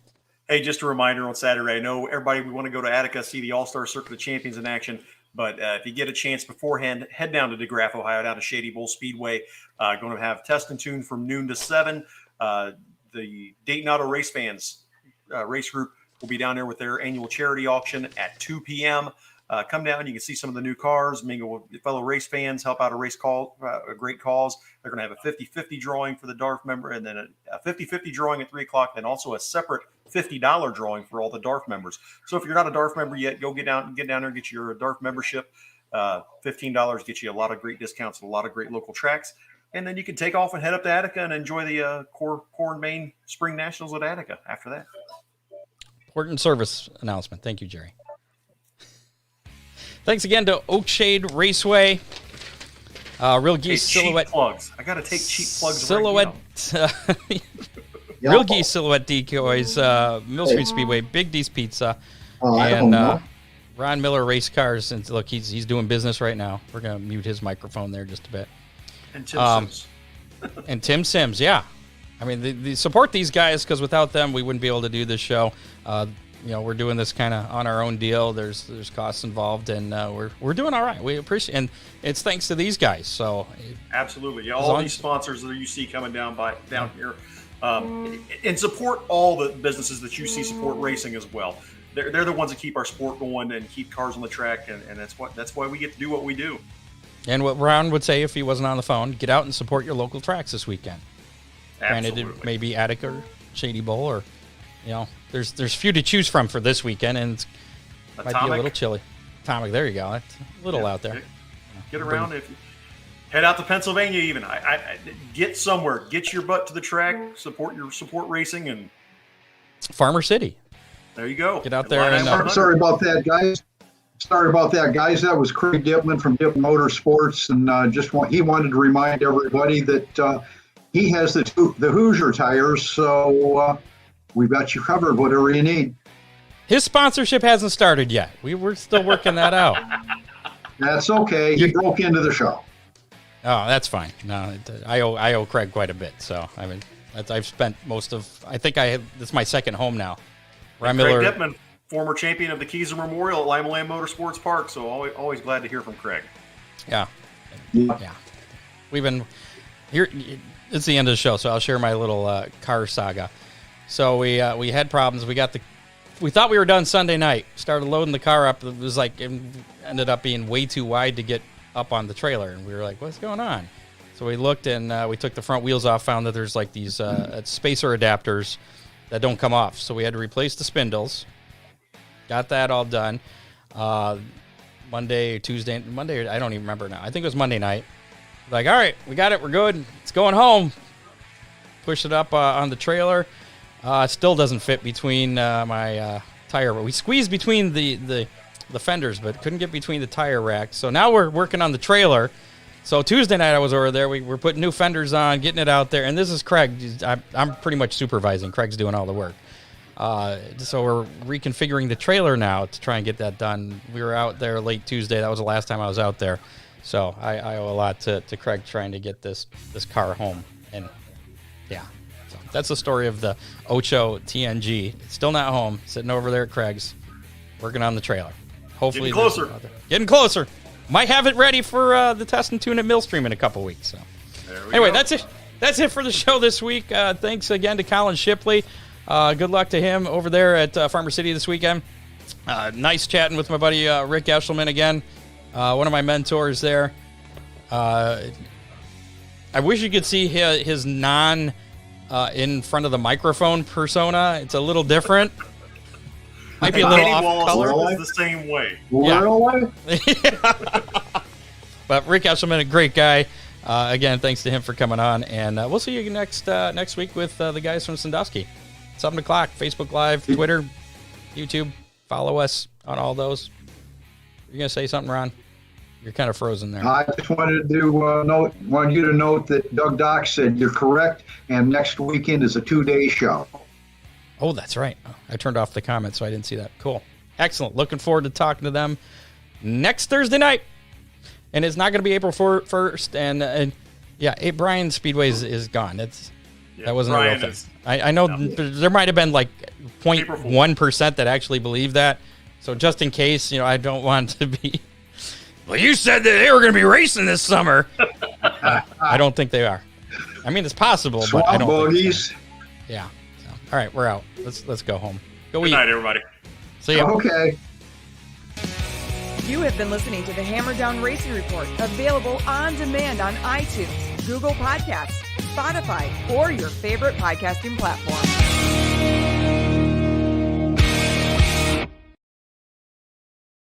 Hey, just a reminder on Saturday. I know everybody, we want to go to Attica, see the All-Star Circuit of Champions in action. But if you get a chance beforehand, head down to DeGraff, Ohio, down to Shady Bull Speedway. Going to have Test and Tune from noon to 7. The Dayton Auto Race Fans race group will be down there with their annual charity auction at 2 p.m. Come down. You can see some of the new cars, mingle with fellow race fans, help out a great cause. They're going to have a 50-50 drawing for the DARF member, and then a 50-50 drawing at 3 o'clock, and also a separate $50 drawing for all the DARF members. So if you're not a DARF member yet, go get down there and get your DARF membership. $15 gets you a lot of great discounts and a lot of great local tracks. And then you can take off and head up to Attica and enjoy the Core and Main Spring Nationals at Attica after that. Important service announcement. Thank you, Jerry. Thanks again to Oakshade Raceway. Real Geese Silhouette plugs. I got to take cheap plugs. Silhouette. Real Geese Silhouette decoys. Mill Street Speedway. Big D's Pizza. And Ron Miller Race Cars. And look, he's doing business right now. We're gonna mute his microphone there just a bit. And Tim Sims. And Tim Sims. Yeah. I mean, they support these guys because without them, we wouldn't be able to do this show. We're doing this kind of on our own deal. There's costs involved, and we're doing all right. We appreciate, and it's thanks to these guys. So absolutely, yeah. All these sponsors that you see coming down here, and support all the businesses that you see support racing as well. They're the ones that keep our sport going and keep cars on the track, and that's why we get to do what we do. And what Ron would say if he wasn't on the phone: get out and support your local tracks this weekend. Absolutely. Granted, it may be Attica or Shady Bowl, or there's few to choose from for this weekend, and it might be a little chilly. Atomic, there you go. It's a little out there. Get around if you head out to Pennsylvania. Even I get somewhere, get your butt to the track, support racing, and Farmer City. There you go. Get out there. And sorry about that, guys. That was Craig Dipman from Dip Motorsports, and he wanted to remind everybody that he has the Hoosier tires, so we've got you covered, whatever you need. His sponsorship hasn't started yet. We're still working that out. That's okay. He broke into the show. Oh, that's fine. No, I owe Craig quite a bit. So I mean, I've spent most of. I think this is my second home now. Craig Dipman, former champion of the Keyser Memorial at Lima Land Motorsports Park. So always glad to hear from Craig. Yeah. We've been here. It's the end of the show, so I'll share my little car saga. So we had problems. We thought we were done Sunday night. Started loading the car up. It was it ended up being way too wide to get up on the trailer, and we were like, "What's going on?" So we looked, and we took the front wheels off. Found that there's these spacer adapters that don't come off. So we had to replace the spindles. Got that all done. Monday, I don't even remember now. I think it was Monday night. All right, we got it. We're good. It's going home. Push it up on the trailer. It still doesn't fit between my tire. We squeezed between the fenders, but couldn't get between the tire racks. So now we're working on the trailer. So Tuesday night I was over there. We were putting new fenders on, getting it out there, and this is Craig. I'm pretty much supervising. Craig's doing all the work. So we're reconfiguring the trailer now to try and get that done. We were out there late Tuesday. That was the last time I was out there. So I owe a lot to Craig trying to get this car home. And yeah, so that's the story of the Ocho TNG. It's still not home, sitting over there at Craig's, working on the trailer. Hopefully getting closer. Might have it ready for the test and tune at Millstream in a couple weeks. So anyway, that's it. That's it for the show this week. Thanks again to Colin Shipley. Good luck to him over there at Farmer City this weekend. Nice chatting with my buddy Rick Eshelman again, one of my mentors there. I wish you could see his in front of the microphone persona. It's a little different. Might be a little off color. The same way. Yeah. But Rick Eshelman, a great guy. Again, thanks to him for coming on, and we'll see you next week with the guys from Sandusky. 7 o'clock, Facebook Live, Twitter, YouTube. Follow us on all those. You're going to say something, Ron? You're kind of frozen there. I just wanted to want you to note that Doug Dock said you're correct, and next weekend is a 2-day show. Oh, that's right. I turned off the comments, so I didn't see that. Cool. Excellent. Looking forward to talking to them next Thursday night. And it's not going to be April 1st. And yeah, Bryan Speedway is gone. That wasn't a real thing. I know there might have been like 0.1% that actually believe that. So just in case, I don't want to be. Well, you said that they were going to be racing this summer. I don't think they are. I mean, it's possible, but I don't think so. Yeah. So, all right, we're out. Let's go home. Go eat. Good night, everybody. See ya. Okay. You have been listening to the Hammer Down Racing Report, available on demand on iTunes, Google Podcasts, Spotify, or your favorite podcasting platform.